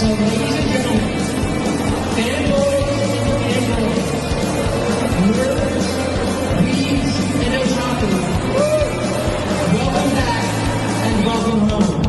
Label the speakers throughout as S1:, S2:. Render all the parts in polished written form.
S1: So, ladies and gentlemen, fanboys and girls, nerds, weebs, and otaku, welcome back and welcome home.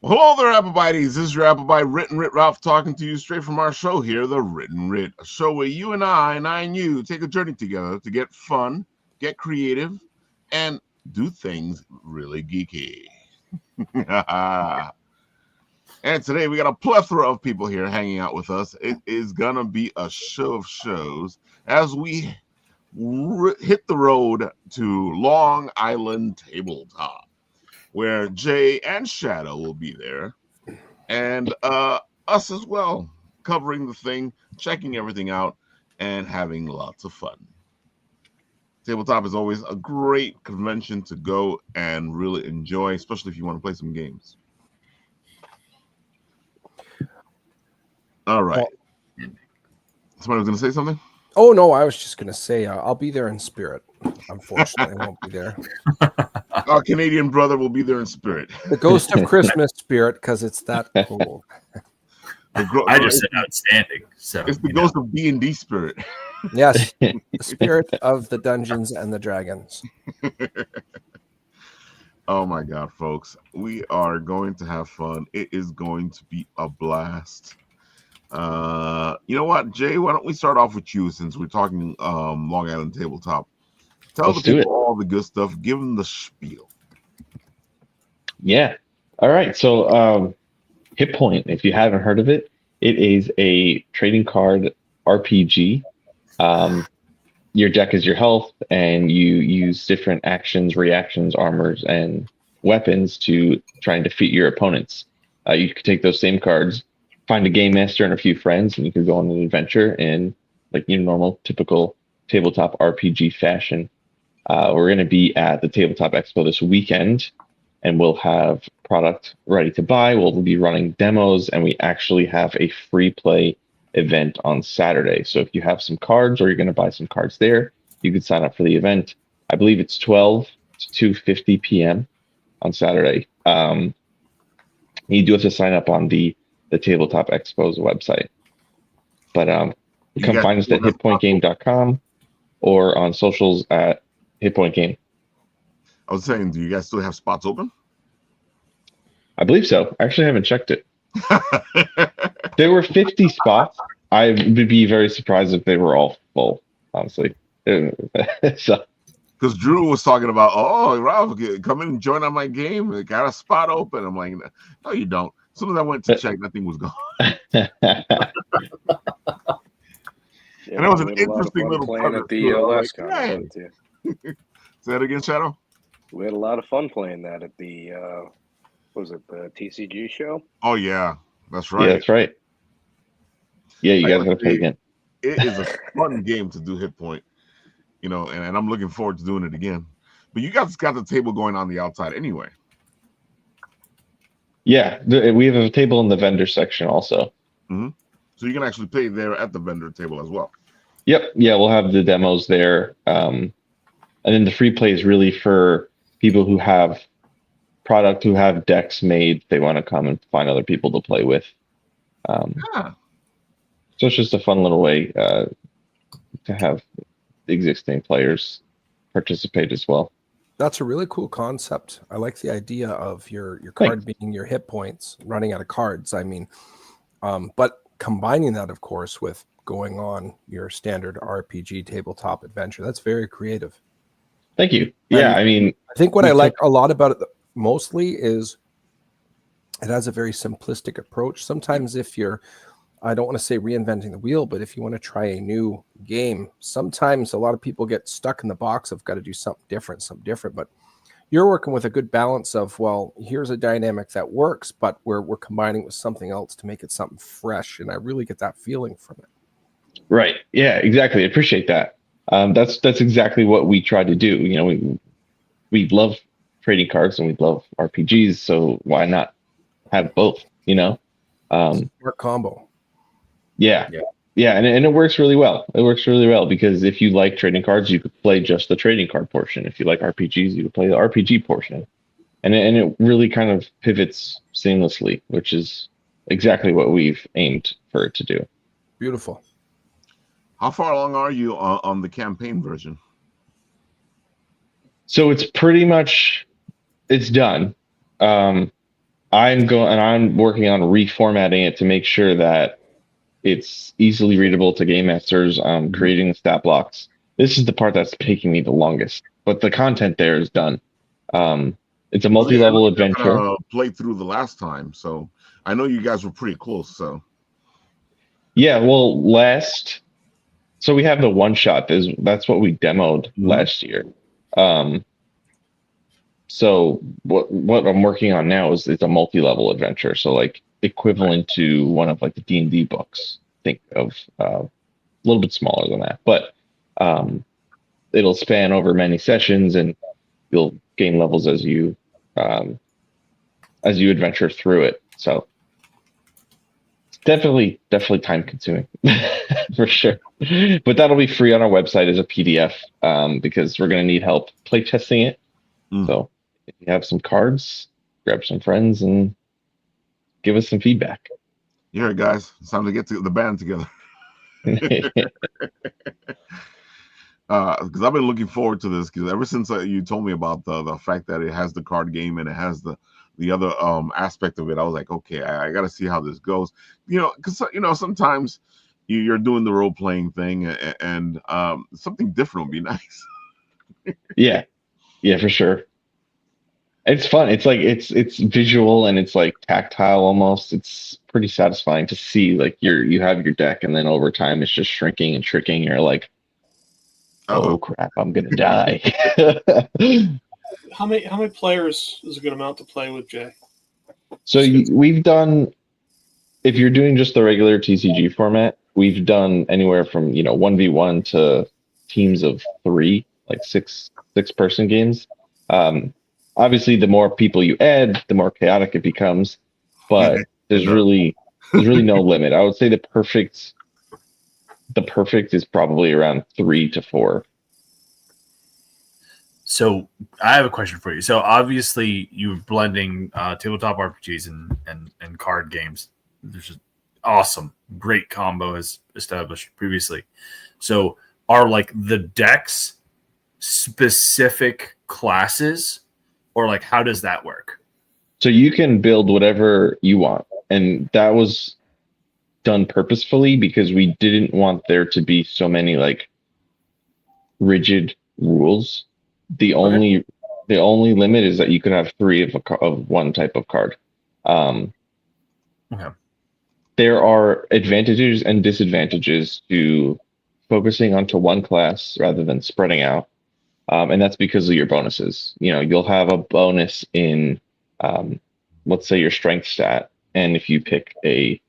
S2: Hello there, Applebites. This is your Applebite Written Writ Ralph talking to you straight from our show here, The Written Writ, a show where you and I and you take a journey together to get fun, get creative, and do things really geeky. And today we got a plethora of people here hanging out with us. It is going to be a show of shows as we hit the road to Long Island Tabletop, where Jay and Shadow will be there, and us as well, covering the thing, checking everything out, and having lots of fun. Tabletop is always a great convention to go and really enjoy, especially if you want to play some games. All right. Somebody was going to say something?
S3: Oh, no, I was just going to say I'll be there in spirit. Unfortunately, I won't be there.
S2: Our Canadian brother will be there in spirit.
S3: The ghost of Christmas spirit, because it's that cool.
S4: I just said outstanding. So
S2: it's the ghost of D&D spirit.
S3: Yes, the spirit of the Dungeons and the Dragons.
S2: Oh my God, folks. We are going to have fun. It is going to be a blast. You know what, Jay? Why don't we start off with you since we're talking Long Island Tabletop? Tell the people all the good stuff. Give them the spiel.
S5: Yeah. All right. So Hit Point, if you haven't heard of it, it is a trading card RPG. Your deck is your health, and you use different actions, reactions, armors, and weapons to try and defeat your opponents. You could take those same cards, find a game master and a few friends, and you could go on an adventure in like your normal, typical tabletop RPG fashion. We're going to be at the Tabletop Expo this weekend, and we'll have product ready to buy. We'll be running demos, and we actually have a free play event on Saturday. So if you have some cards or you're going to buy some cards there, you can sign up for the event. I believe it's 12 to 2:50 p.m. on Saturday. You do have to sign up on the Tabletop Expo's website. But come find us at hitpointgame.com or on socials at HitPointGame.
S2: I was saying, do you guys still have spots open?
S5: I believe so. I actually haven't checked it. There were 50 spots. I would be very surprised if they were all full, honestly. So,
S2: because Drew was talking about, oh, Ralph, come in and join on my game. They got a spot open. I'm like, no, you don't. As soon as I went to check, nothing was gone.
S6: Yeah,
S2: and it was an interesting little
S6: playing at the last
S2: con. Say that again, Shadow?
S6: We had a lot of fun playing that at the, what was it, the TCG show?
S2: Oh, yeah. That's right.
S5: Yeah, that's right. Yeah, you guys got to play again.
S2: It is a fun game to do Hit Point, you know, and I'm looking forward to doing it again. But you guys got the table going on the outside anyway.
S5: Yeah, we have a table in the vendor section also.
S2: Mm-hmm. So you can actually play there at the vendor table as well.
S5: Yep. Yeah, we'll have the demos there. And then the free play is really for people who have product, who have decks made. They want to come and find other people to play with. So it's just a fun little way to have existing players participate as well.
S3: That's a really cool concept. I like the idea of your card being your hit points, running out of cards. I mean, but combining that, of course, with going on your standard RPG tabletop adventure. That's very creative.
S5: Thank you. Yeah, I mean,
S3: I think what I like a lot about it mostly is it has a very simplistic approach. Sometimes if you're, I don't want to say reinventing the wheel, but if you want to try a new game, sometimes a lot of people get stuck in the box of got to do something different. But you're working with a good balance of, well, here's a dynamic that works, but we're combining with something else to make it something fresh. And I really get that feeling from it.
S5: Right. Yeah, exactly. I appreciate that. That's exactly what we try to do. You know, we love trading cards and we love RPGs, so why not have both? You know,
S3: smart combo.
S5: Yeah, and it works really well. It works really well because if you like trading cards, you could play just the trading card portion. If you like RPGs, you could play the RPG portion, and it really kind of pivots seamlessly, which is exactly what we've aimed for it to do.
S3: Beautiful.
S2: How far along are you on the campaign version?
S5: So it's pretty much done. I'm working on reformatting it to make sure that it's easily readable to game masters. Creating the stat blocks. This is the part that's taking me the longest, but the content there is done. It's a multi-level adventure.
S2: Played through the last time, so I know you guys were pretty close. So
S5: yeah, well, so we have the one shot. That's what we demoed last year. So what I'm working on now is it's a multi-level adventure. So like equivalent to one of like the D&D books. Think of a little bit smaller than that, but it'll span over many sessions, and you'll gain levels as you adventure through it. So it's definitely time consuming for sure. But that'll be free on our website as a PDF because we're going to need help play testing it. So if you have some cards, grab some friends and give us some feedback.
S2: You heard it, guys. It's time to get the band together. Because I've been looking forward to this, because ever since you told me about the fact that it has the card game and it has the other aspect of it, I was like, okay, I got to see how this goes. You know, because sometimes you're doing the role playing thing, and something different would be nice.
S5: Yeah, for sure. It's fun. It's like it's visual and it's like tactile almost. It's pretty satisfying to see like you have your deck, and then over time it's just shrinking and shrinking. You're like, oh crap, I'm gonna die.
S7: How many players is a good amount to play with, Jay?
S5: So we've done, if you're doing just the regular TCG format, we've done anywhere from 1v1 to teams of 3, like six person games. Obviously, the more people you add, the more chaotic it becomes. But there's really no limit. I would say the perfect is probably around 3 to 4.
S4: So I have a question for you. So obviously you're blending tabletop RPGs and card games. There's just awesome, great combo as established previously. So are like the decks specific classes, or like how does that work?
S5: So you can build whatever you want, and that was done purposefully because we didn't want there to be so many like rigid rules. The only limit is that you can have 3 of one type of card.
S4: Okay.
S5: There are advantages and disadvantages to focusing onto one class rather than spreading out, and that's because of your bonuses. You'll have a bonus in, let's say, your strength stat, and if you pick a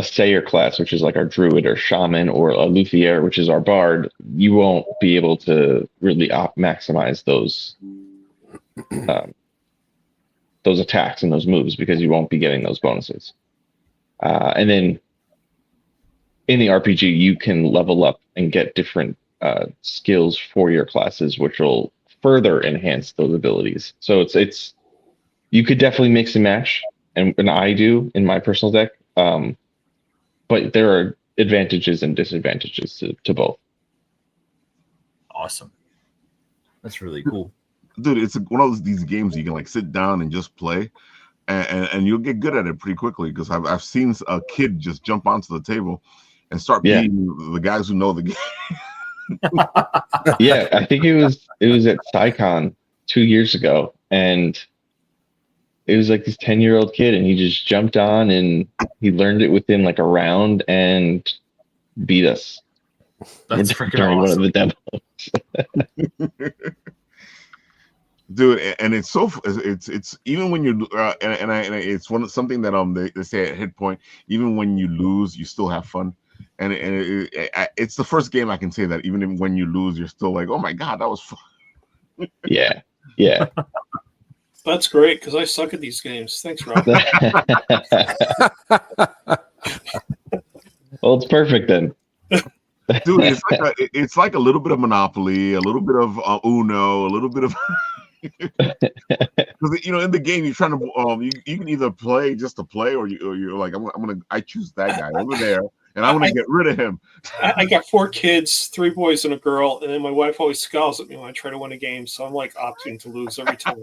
S5: Sayer class, which is like our druid or shaman, or a luthier, which is our bard, you won't be able to really maximize those attacks and those moves because you won't be getting those bonuses. And then in the RPG, you can level up and get different skills for your classes, which will further enhance those abilities. So it's you could definitely mix and match, and I do in my personal deck. But there are advantages and disadvantages to both.
S4: awesome. That's really cool.
S2: Dude, it's one of these games you can like sit down and just play, and you'll get good at it pretty quickly. Because I've seen a kid just jump onto the table and start beating the guys who know the game.
S5: Yeah, I think it was at SciCon 2 years ago, and it was like this 10-year-old kid, and he just jumped on and he learned it within like a round and beat us.
S4: That's freaking
S5: during
S4: awesome.
S5: one of the demos.
S2: Dude, and it's so it's even when you and it's something that they say at HitPoint, even when you lose, you still have fun. And it's the first game I can say that even when you lose, you're still like, oh my god, that was fun.
S5: Yeah.
S7: That's great because I suck at these games. Thanks, Rob.
S5: Well, it's perfect then.
S2: Dude, it's like a little bit of Monopoly, a little bit of Uno, a little bit of because in the game you're trying to you can either play just to play, or you're like I choose that guy over there and I'm gonna get rid of him.
S7: I got 4 kids, 3 boys and a girl, and then my wife always scowls at me when I try to win a game, so I'm like opting to lose every time.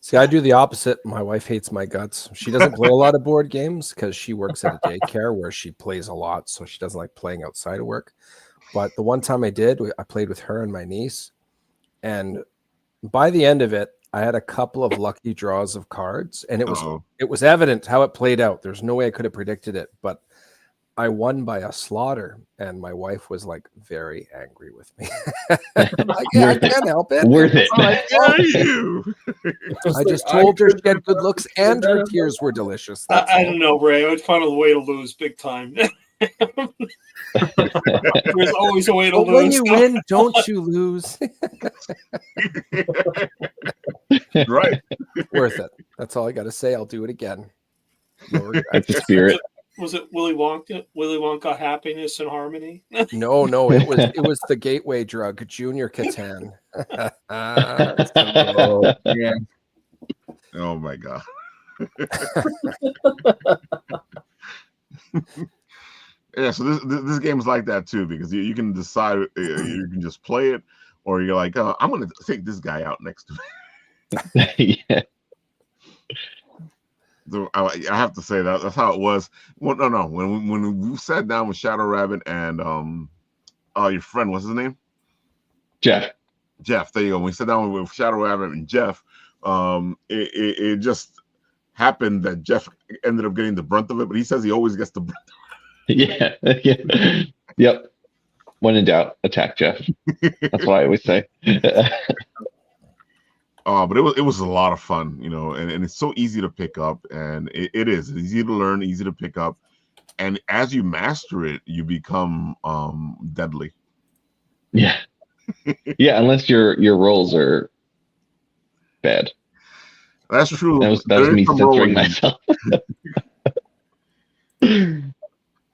S3: See, I do the opposite. My wife hates my guts. She doesn't play a lot of board games because she works at a daycare where she plays a lot, so she doesn't like playing outside of work. But the one time I did, I played with her and my niece, and by the end of it, I had a couple of lucky draws of cards, and it was evident how it played out. There's no way I could have predicted it, but I won by a slaughter, and my wife was like very angry with me. Like, yeah, I can't help it.
S5: Worth it.
S3: I just told her she had good looks, and her tears were delicious.
S7: I don't know, Ray. I would find a way to lose big time. There's always a way to lose.
S3: When you win, don't you lose.
S2: Right.
S3: Worth it. That's all I got to say. I'll do it again. No
S5: That's the spirit.
S7: Was it Willy Wonka? Willy Wonka, happiness and harmony?
S3: No, it was the gateway drug, Junior Catan.
S2: Oh, yeah. Oh my god. Yeah, so this game is like that too, because you can decide you can just play it, or you're like, I'm gonna take this guy out next to me.
S5: Yeah.
S2: So I have to say that's how it was. Well, no, when we sat down with ShadowRabbit and your friend, what's his name?
S5: Jeff.
S2: There you go. When we sat down with ShadowRabbit and Jeff, it just happened that Jeff ended up getting the brunt of it, but he says he always gets the brunt.
S5: Yeah. Yep. When in doubt, attack Jeff. That's what I always say.
S2: But it was a lot of fun, and it's so easy to pick up, and it is. It's easy to learn, easy to pick up, and as you master it, you become deadly.
S5: Yeah. Yeah, unless your rolls are bad.
S2: That's true.
S5: That was me censoring myself.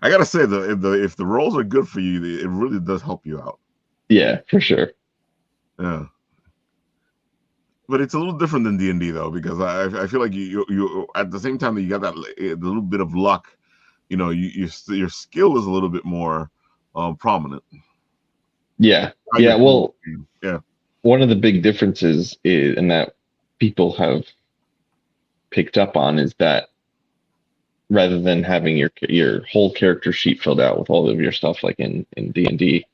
S2: I gotta say, if the rolls are good for you, it really does help you out.
S5: Yeah, for sure.
S2: Yeah. But it's a little different than D&D though, because I feel like you at the same time that you got that little bit of luck, your skill is a little bit more prominent.
S5: Yeah. Yeah. Well,
S2: yeah.
S5: One of the big differences is, and that people have picked up on, is that rather than having your whole character sheet filled out with all of your stuff like in D&D,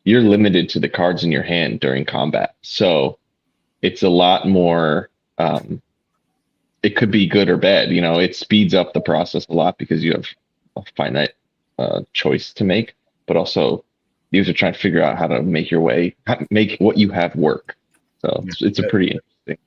S5: you're limited to the cards in your hand during combat. So it's a lot more, it could be good or bad. It speeds up the process a lot because you have a finite choice to make, but also you have to try and figure out how to make what you have work. So it's a pretty interesting.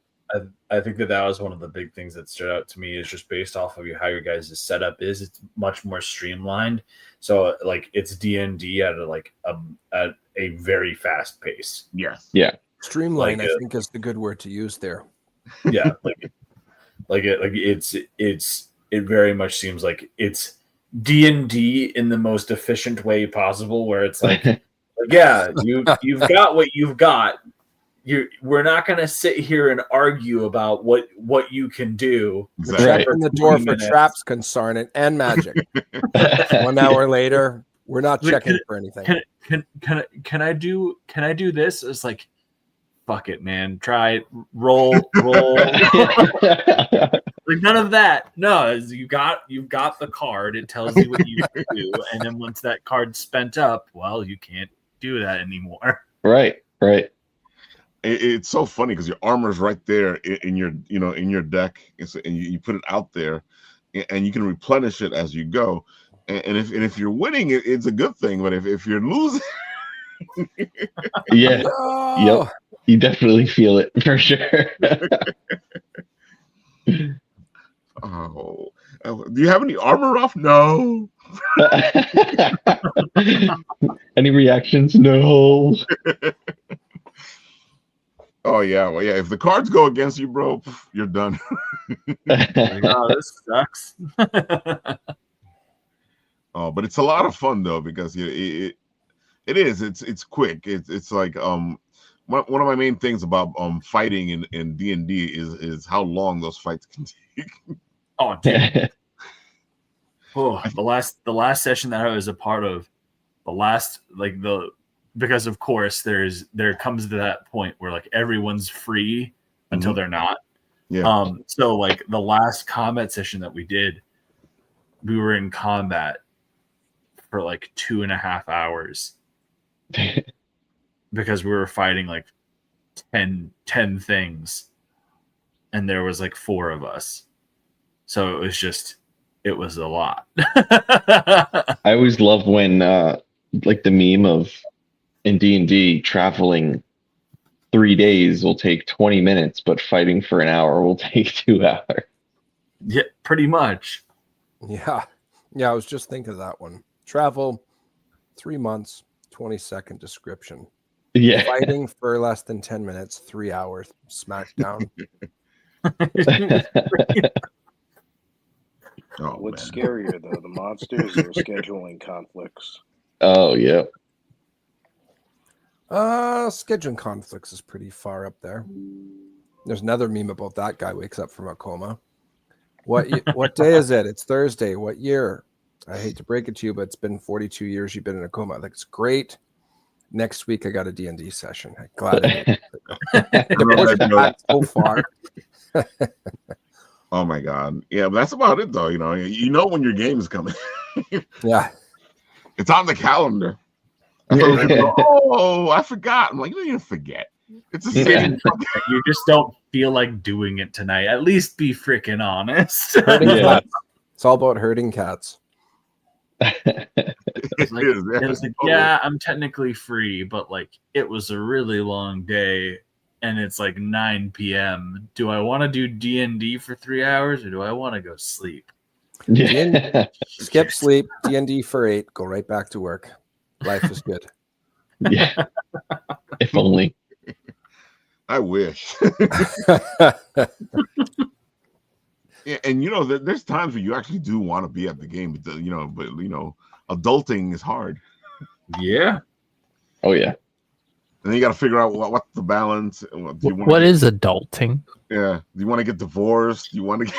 S4: I think that was one of the big things that stood out to me, is just based off of how your guys' setup is. It's much more streamlined. So like it's D&D at a very fast pace.
S2: Yes.
S5: Yeah.
S3: Streamline, I think, is the good word to use there.
S4: Yeah, it very much seems like it's D&D in the most efficient way possible, where it's like yeah, you've got what you've got. We're not going to sit here and argue about what you can do.
S3: Exactly. Right. Open the door for traps, concern it, and magic. 1 hour later, We're not
S4: Wait,
S3: checking for anything.
S4: Can I do this? It's like, fuck it, man. Try it. Roll. Like none of that. No, you've got the card. It tells you what you can do, and then once that card's spent up, well, you can't do that anymore.
S5: Right.
S2: It's so funny because your armor's right there in your deck, and you put it out there, and you can replenish it as you go. And if you're winning, it's a good thing. But if you're losing,
S5: Yeah.
S3: No!
S5: Yep. You definitely feel it for sure.
S2: oh, do you have any armor off? No.
S5: Any reactions? No.
S2: Oh yeah, well yeah. If the cards go against you, bro, you're done.
S4: Like, oh, this sucks.
S2: Oh, but it's a lot of fun though because it is. It's quick. It's like one of my main things about fighting in D&D is how long those fights can take.
S4: Oh, dude. Oh, the last session that I was a part of, because of course there comes to that point where like everyone's free until they're not.
S2: Yeah.
S4: So like the last combat session that we did, we were in combat for like 2.5 hours because we were fighting like 10 things, and there was like 4 of us. So it was a lot.
S5: I always love when like the meme of in D&D traveling 3 days will take 20 minutes, but fighting for an hour will take 2 hours.
S4: Yeah, pretty much.
S3: Yeah. I was just thinking of that one. Travel 3 months, 20-second description.
S5: Yeah.
S3: Fighting for less than 10 minutes, 3 hours, smackdown.
S2: Oh,
S6: What's
S2: man.
S6: scarier though, the monsters or scheduling conflicts?
S5: Oh yeah.
S3: Scheduling conflicts is pretty far up there. There's another meme about that guy wakes up from a coma. What day is it? It's Thursday. What year? I hate to break it to you, but it's been 42 years you've been in a coma. I think it's great. Next week I got a D&D session. I'm glad I did. Back so far.
S2: Oh my god. Yeah, but that's about it though. You know when your game is coming.
S3: Yeah.
S2: It's on the calendar. Oh, I forgot. I'm like, you didn't forget. It's the same.
S4: You just don't feel like doing it tonight. At least be freaking honest.
S3: Herding
S5: Yeah.
S3: cats. It's all about herding cats.
S4: It was like, yeah, I'm technically free, but like it was a really long day and it's like 9 p.m. Do I want to do D&D for 3 hours or do I want to go sleep?
S5: Yeah.
S3: Skip sleep, D&D for 8, go right back to work. Life is good.
S5: Yeah. If only.
S2: I wish. Yeah, and there's times where you actually do want to be at the game, but adulting is hard.
S4: Yeah.
S5: Oh yeah.
S2: And then you got to figure out what's the balance.
S8: What is adulting?
S2: Yeah. Do you want to get divorced? Do you want to get...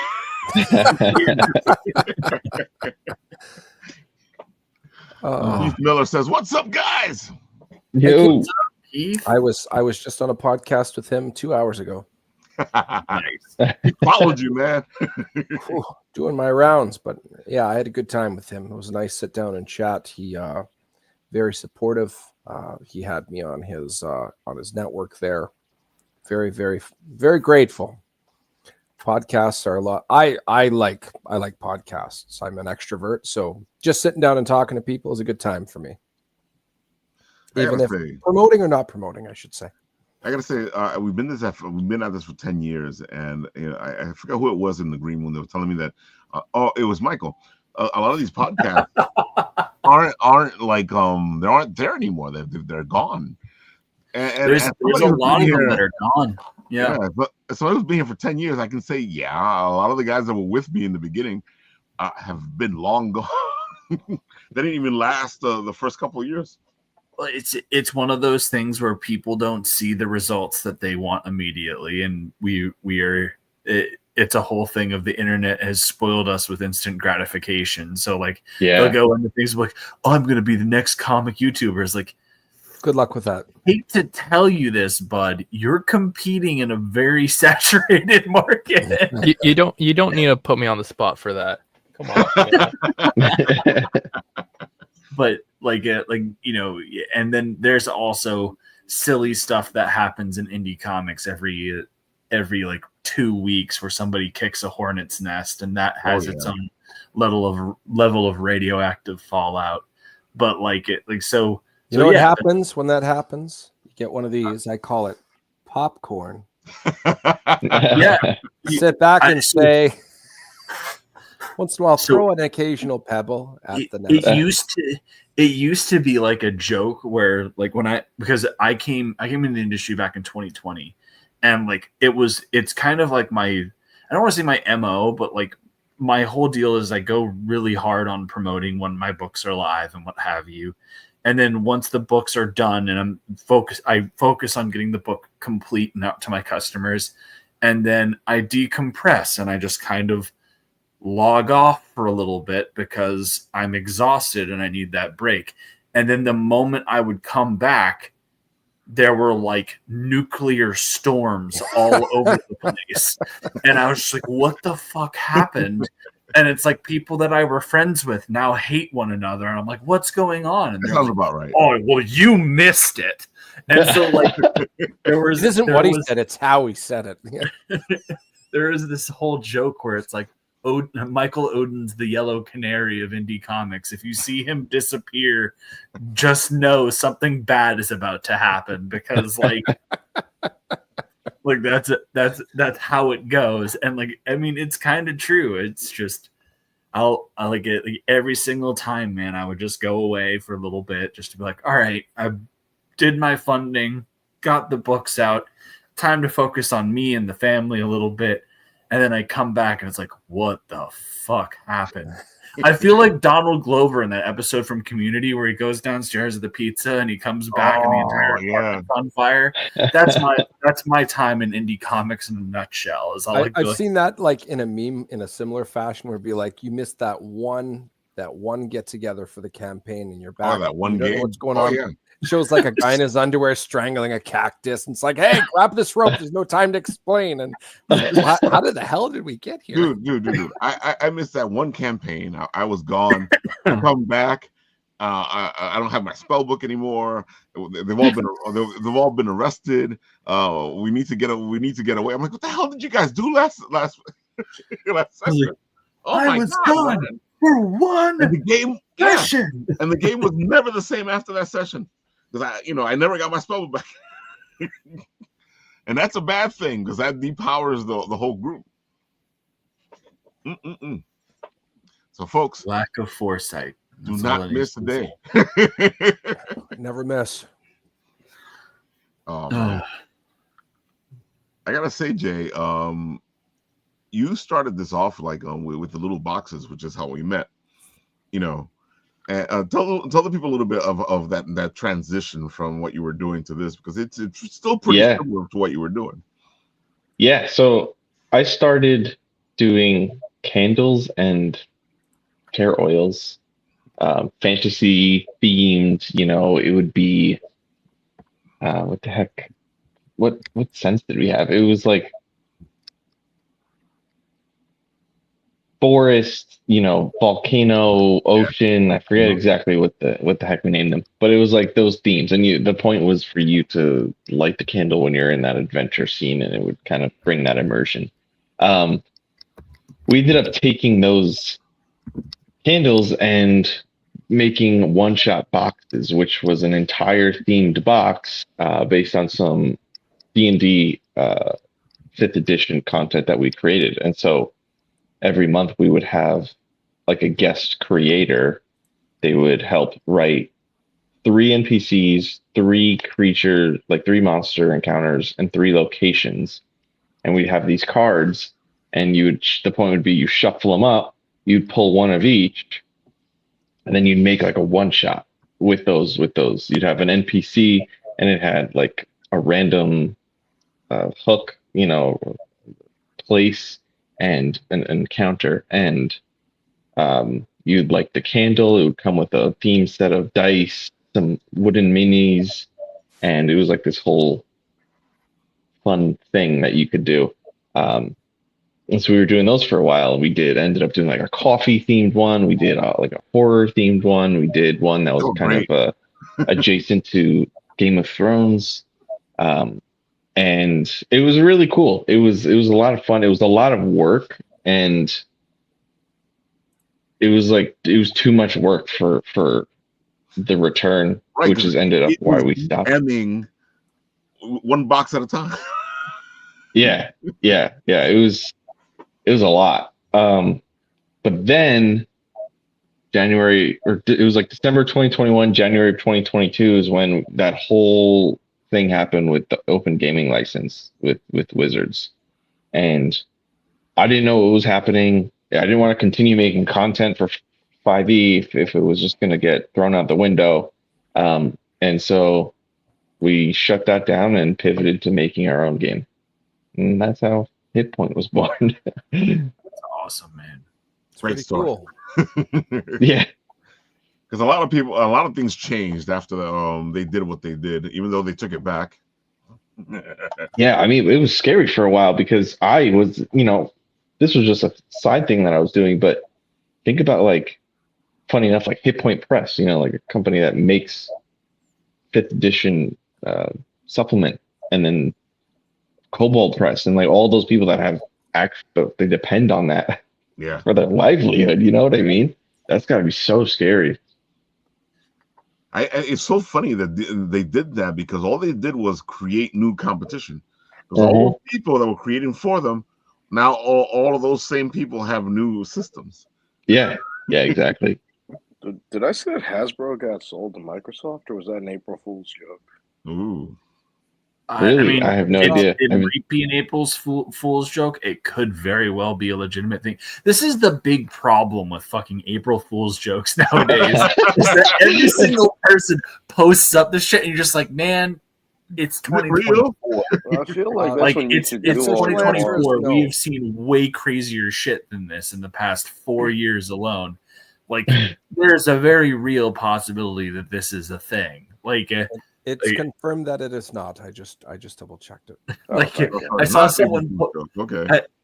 S2: Keith Miller says, "What's up, guys?"
S5: Yo.
S4: Keith?
S3: I was just on a podcast with him 2 hours ago.
S4: Nice.
S2: He followed you, man.
S3: Whew, doing my rounds, but yeah, I had a good time with him. It was a nice sit down and chat. He very supportive. He had me on his network there. Very, very, very grateful. Podcasts are a lot. I like podcasts. I'm an extrovert, so just sitting down and talking to people is a good time for me. Even if promoting or not promoting, I should say.
S2: I gotta say, we've been at this for 10 years, and I forgot who it was in the green room. They were telling me that. It was Michael. A lot of these podcasts aren't like they aren't there anymore. They're gone. And
S4: there's a lot of them that are gone. Yeah.
S2: But so I was being here for 10 years. I can say, yeah, a lot of the guys that were with me in the beginning have been long gone. They didn't even last the first couple of years.
S4: It's one of those things where people don't see the results that they want immediately, and it's a whole thing of the internet has spoiled us with instant gratification. So like
S5: Yeah.
S4: they'll go into things like, oh, I'm going to be the next comic YouTuber. It's like,
S3: Good luck with that.
S4: hate to tell you this, bud, you're competing in a very saturated market.
S8: You don't need to put me on the spot for that. Come on.
S4: But like you know, and then there's also silly stuff that happens in indie comics every like 2 weeks where somebody kicks a hornet's nest, and that has its own level of radioactive fallout. But like it like so
S3: You know what happens when that happens? You get one of these. I call it popcorn.
S4: Yeah.
S3: Sit back and say, once in a while, throw an occasional pebble at the nest.
S4: It used to be like a joke where like because I came in the industry back in 2020, and like it's kind of like I don't want to say my MO, but like my whole deal is I go really hard on promoting when my books are live and what have you. And then once the books are done and I focus on getting the book complete and out to my customers. And then I decompress and I just kind of log off for a little bit because I'm exhausted and I need that break. And then the moment I would come back, there were like nuclear storms all over the place. And I was just like, what the fuck happened? And it's like people that I were friends with now hate one another. And I'm like, what's going on? And
S2: That
S4: they're
S2: sounds
S4: like,
S2: about right.
S4: oh, well, you missed it. And so like
S3: It isn't what he said, it's how he said it.
S4: There is this whole joke where it's like Michael Oden's the yellow canary of indie comics. If you see him disappear, just know something bad is about to happen because like like that's how it goes. And like I mean it's kind of true. It's just I like it like, every single time, man. I would just go away for a little bit just to be like, all right, I did my funding, got the books out, time to focus on me and the family a little bit. And then I come back and it's like, what the fuck happened? I feel like Donald Glover in that episode from Community where he goes downstairs with the pizza and he comes back and the entire apartment's on fire. That's my time in indie comics in a nutshell.
S3: I've seen that like in a meme in a similar fashion where it'd be like you missed that one get together for the campaign and you're back.
S2: Oh, that one
S3: you don't know
S2: game.
S3: what's going on? Yeah. Shows like a guy in his underwear strangling a cactus, and it's like, hey, grab this rope. There's no time to explain. And how did the hell did we get here,
S2: dude? I missed that one campaign. I was gone. Come back. I don't have my spell book anymore. They've all been arrested. We need to get away. I'm like, what the hell did you guys do last session?
S4: I was gone for one
S2: and the game
S4: session,
S2: and the game was never the same after that session. Because I never got my spell back, and that's a bad thing because that depowers the whole group. So, folks,
S4: lack of foresight.
S2: Do not miss a day.
S3: Never miss.
S2: Oh man. I gotta say, Jay, you started this off like with the little boxes, which is how we met. You know. Tell the people a little bit of that transition from what you were doing to this, because it's still pretty similar to what you were doing.
S5: Yeah, so I started doing candles and hair oils, fantasy themed. You know, it would be what the heck? What sense did we have? It was like forest, you know, volcano, ocean. I forget exactly what the heck we named them, but it was like those themes. And the point was for you to light the candle when you're in that adventure scene, and it would kind of bring that immersion. We ended up taking those candles and making one-shot boxes, which was an entire themed box based on some D&D 5th edition content that we created. And so every month we would have like a guest creator. They would help write 3 NPCs, 3 creatures, like 3 monster encounters, and 3 locations. And we'd have these cards, and the point would be you shuffle them up, you'd pull one of each, and then you'd make like a one shot with those. You'd have an NPC, and it had like a random hook, you know, place. and counter, and you'd like the candle. It would come with a theme set of dice, some wooden minis, and it was like this whole fun thing that you could do. And so we were doing those for a while. We ended up doing like a coffee themed one. We did like a horror themed one. We did one that was kind of adjacent to Game of Thrones. And it was really cool. It was a lot of fun. It was a lot of work, and it was too much work for the return, which has ended up why we stopped.
S2: Ending one box at a time.
S5: Yeah. It was a lot. But then it was like December 2021, January of 2022 is when that whole thing happened with the open gaming license with Wizards. And I didn't know what was happening. I didn't want to continue making content for 5e if it was just going to get thrown out the window. And so we shut that down and pivoted to making our own game. And that's how HitPoint was born.
S4: That's awesome, man.
S3: It's
S2: Great
S3: pretty
S2: story.
S3: cool.
S5: Yeah.
S2: Because a lot of things changed after they did what they did, even though they took it back.
S5: Yeah, I mean, it was scary for a while because I was, this was just a side thing that I was doing. But think about, like, funny enough, like HitPoint Press, like a company that makes 5th edition supplement, and then Cobalt Press, and like all those people that have they depend on that for their livelihood. You know what I mean? That's got to be so scary.
S2: It's so funny that they did that, because all they did was create new competition. Because all those people that were creating for them, now all of those same people have new systems.
S5: Yeah, exactly.
S6: Did I say that Hasbro got sold to Microsoft, or was that an April Fool's joke?
S2: Ooh.
S5: Really? I have no idea.
S4: It might be an April's Fool's joke. It could very well be a legitimate thing. This is the big problem with fucking April Fool's jokes nowadays. Is that every single person posts up this shit, and you're just like, man, it's 2024.
S6: Well, I feel like that's
S4: Like
S6: when you
S4: it's
S6: should do all
S4: 2024.
S3: No.
S4: We've seen way crazier shit than this in the past 4 years alone. Like, there's a very real possibility that this is a thing. Like,
S3: It's confirmed that it is not. I just double checked it.
S4: like, I saw someone.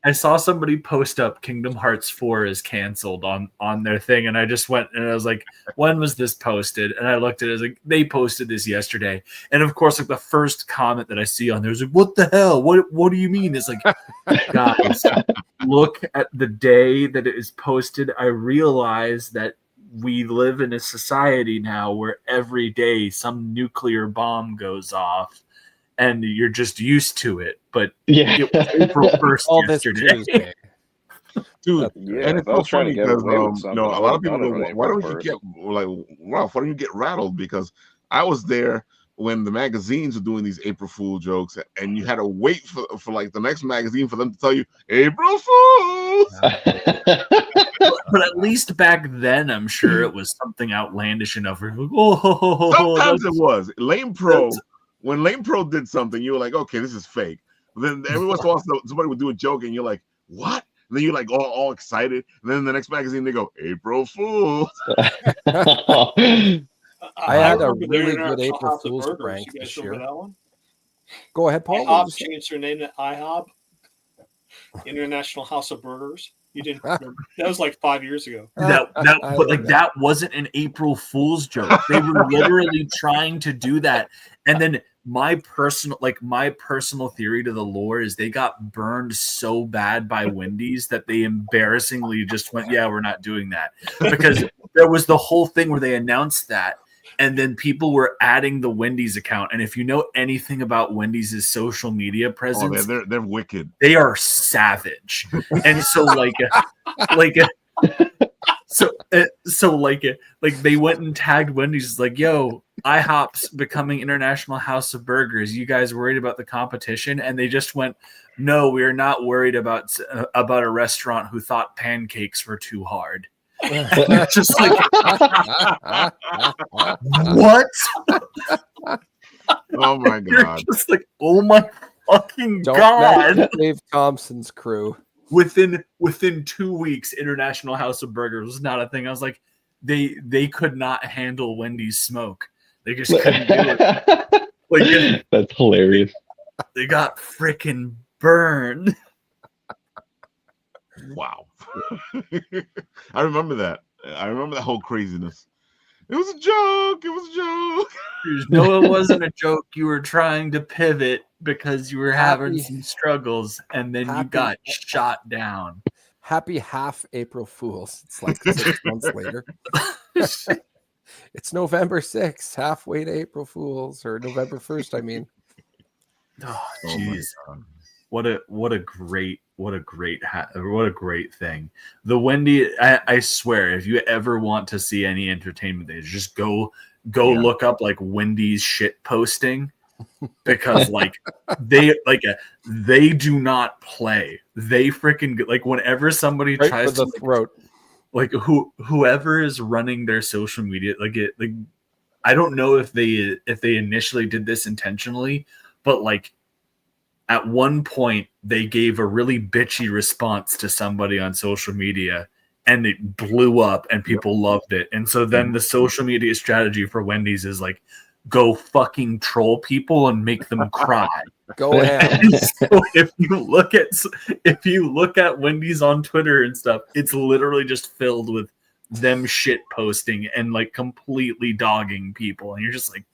S4: I saw somebody post up Kingdom Hearts 4 is canceled on their thing, and I just went and I was like, when was this posted? And I looked at it, I was like, they posted this yesterday. And of course, like, the first comment that I see on there is like, what the hell? What do you mean? It's like, guys, look at the day that it is posted. I realize that we live in a society now where every day some nuclear bomb goes off, and you're just used to it. But it was April 1st
S3: All
S4: yesterday.
S3: this Tuesday.
S2: Dude,
S6: Yeah,
S2: and it's
S6: I
S2: so
S6: was trying
S2: funny
S6: to get
S2: because
S6: away with something.
S2: a
S6: I
S2: lot of
S6: would've
S2: people
S6: done it
S2: go,
S6: on
S2: why don't
S6: April
S2: you get like, Ralph, why don't you get rattled? Because I was there when the magazines were doing these April Fool jokes, and you had to wait for like the next magazine for them to tell you April Fools.
S4: But at least back then, I'm sure it was something outlandish enough. Where you're like,
S2: Sometimes it was Lame Pro. When Lame Pro did something, you were like, okay, this is fake. But then every once in a while, somebody would do a joke, and you're like, what? And then you're like all excited. And then the next magazine, they go, April Fool.
S3: I had a
S7: remember the
S3: really
S7: International
S3: good April
S7: House of
S3: Fool's
S7: Burgers.
S3: prank
S7: You guys
S3: this
S7: remember
S3: year.
S7: that one?
S3: Go ahead, Paul.
S7: IHOP changed their name to IHOP, International House of Burgers. You didn't remember? That was like 5 years ago.
S4: That wasn't an April Fool's joke. They were literally trying to do that. And then my personal theory to the lore is they got burned so bad by Wendy's that they embarrassingly just went, yeah, we're not doing that. Because there was the whole thing where they announced that, and then people were adding the Wendy's account. And if you know anything about Wendy's social media presence,
S2: they're wicked.
S4: They are savage. And so they went and tagged Wendy's like, yo, IHOP's becoming International House of Burgers. You guys worried about the competition? And they just went, no, we are not worried about a restaurant who thought pancakes were too hard. Just like, what?
S2: Oh my
S4: You're
S2: god!
S4: just like, oh my fucking
S3: Don't
S4: god!
S3: Dave Thompson's crew.
S4: within 2 weeks, International House of Burgers was not a thing. I was like, they could not handle Wendy's smoke. They just couldn't do it. Like,
S5: that's hilarious.
S4: they got freaking burned.
S2: Wow. I remember that. I remember that whole craziness. It was a joke. It was a joke.
S4: No, it wasn't a joke. You were trying to pivot because you were having
S3: Happy-
S4: some struggles, and then you
S3: happy-
S4: got shot down.
S3: Happy half April Fools. It's like 6 months later. It's November 6th, halfway to April Fools, or November 1st, I mean.
S4: Oh,
S2: Oh my
S4: jeez.
S2: God.
S4: What a great thing. The Wendy, I swear, if you ever want to see any entertainment days, just go look up like Wendy's shit posting, because they do not play. They freaking, like, whenever somebody
S3: Right
S4: tries
S3: for the
S4: to
S3: throat.
S4: like whoever is running their social media, I don't know if they initially did this intentionally, but like at one point they gave a really bitchy response to somebody on social media and it blew up and people loved it. And so then the social media strategy for Wendy's is like, go fucking troll people and make them cry.
S3: Go ahead.
S4: So if you look at Wendy's on Twitter and stuff, it's literally just filled with them shit posting and like completely dogging people, and you're just like,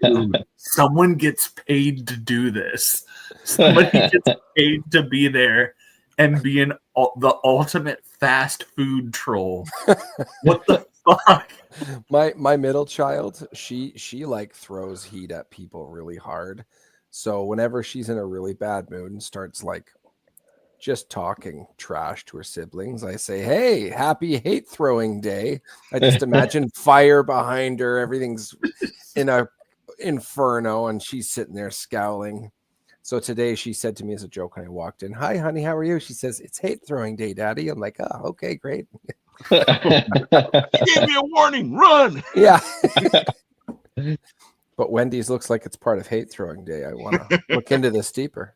S4: dude, someone gets paid to do this. Somebody gets paid to be there and be the ultimate fast food troll. What the fuck?
S3: My middle child, she like throws heat at people really hard. So whenever she's in a really bad mood and starts like just talking trash to her siblings, I say, "Hey, happy hate throwing day." I just imagine fire behind her, everything's in a inferno, and she's sitting there scowling. So today she said to me as a joke when I walked in, "Hi, honey, how are you?" She says, "It's hate throwing day, Daddy." I'm like, "Oh, okay, great."
S2: You gave me a warning. Run.
S3: Yeah. But Wendy's looks like it's part of hate throwing day. I want to look into this deeper.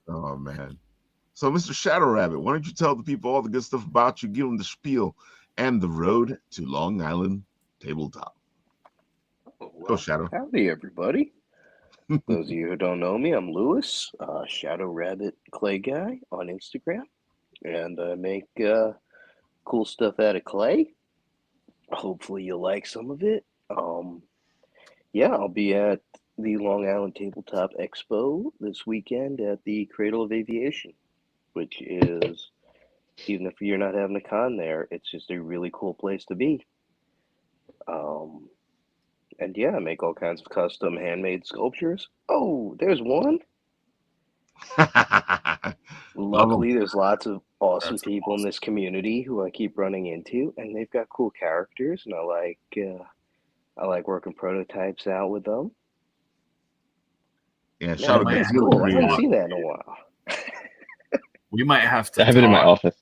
S2: Oh man. So Mr. ShadowRabbit, why don't you tell the people all the good stuff about you, give them the spiel and the road to Long Island Tabletop. Go Shadow.
S6: Howdy, everybody. Those of you who don't know me, I'm Lewis, ShadowRabbit Clay Guy on Instagram, and I make cool stuff out of clay. Hopefully you'll like some of it. Yeah, I'll be at the Long Island Tabletop Expo this weekend at the Cradle of Aviation, which is, even if you're not having a con there, it's just a really cool place to be. And yeah, I make all kinds of custom handmade sculptures. Oh, there's one. Luckily, there's lots of awesome people in this community who I keep running into, and they've got cool characters, and I like working prototypes out with them.
S2: Yeah,
S6: Man,
S2: Shadow
S6: that's
S2: gets
S6: cool. I
S2: really
S6: haven't
S2: creative.
S6: seen that in a while.
S4: We might have to
S5: I have it in my
S4: talk.
S5: office.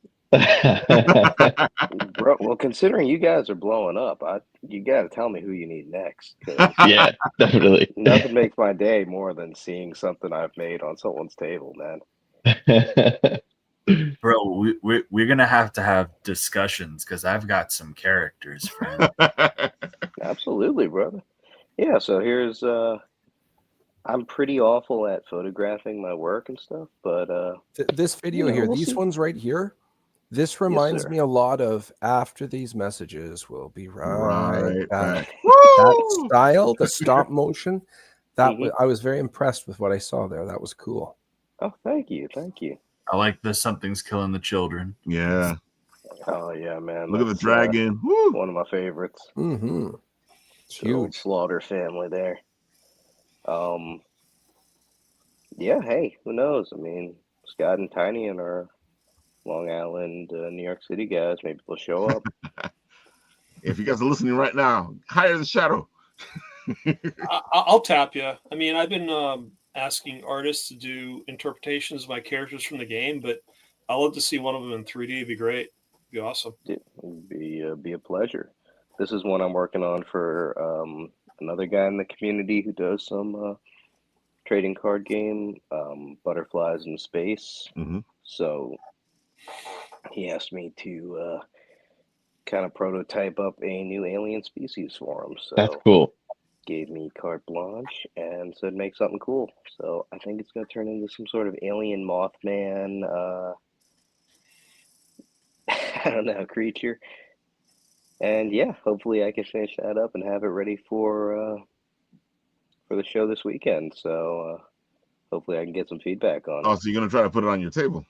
S6: Bro, well, considering you guys are blowing up, you got to tell me who you need next. 'Cause
S5: Yeah, definitely.
S6: nothing makes my day more than seeing something I've made on someone's table, man.
S4: Bro, we're gonna have to have discussions because I've got some characters, friend.
S6: Absolutely, brother. Yeah, so here's I'm pretty awful at photographing my work and stuff, but
S3: This video
S6: yeah,
S3: here,
S6: we'll
S3: these
S6: see.
S3: ones right here, this reminds
S6: sir.
S3: me a lot of After These Messages. We'll be right back.
S2: Right.
S3: That style, the stop motion, that
S6: Mhm.
S3: I was very impressed with what I saw there. That was cool.
S6: Oh, thank you.
S4: I like the Something's Killing the Children.
S2: Yeah.
S6: Oh yeah, man.
S2: Look at the
S6: that's,
S2: dragon. Woo.
S6: one of my favorites.
S3: Mm-hmm. It's
S6: The old
S3: huge.
S6: Slaughter family there. Yeah, hey, who knows? I mean, Scott and Tiny and our Long Island, New York City guys, maybe they'll show up.
S2: If you guys are listening right now, hire the Shadow.
S7: I'll tap you. I mean, I've been asking artists to do interpretations of my characters from the game, but I'd love to see one of them in 3D. It'd be great. It'd be awesome.
S6: It would be a pleasure. This is one I'm working on for another guy in the community who does some trading card game, Butterflies in Space.
S2: Mhm.
S6: So he asked me to kind of prototype up a new alien species for him.
S5: That's
S6: So
S5: cool.
S6: gave me carte blanche and said make something cool. So I think it's going to turn into some sort of alien Mothman, I don't know, creature. And yeah, hopefully I can finish that up and have it ready for the show this weekend. So hopefully I can get some feedback on
S2: Oh,
S6: it.
S2: so you're gonna try to put it on your table?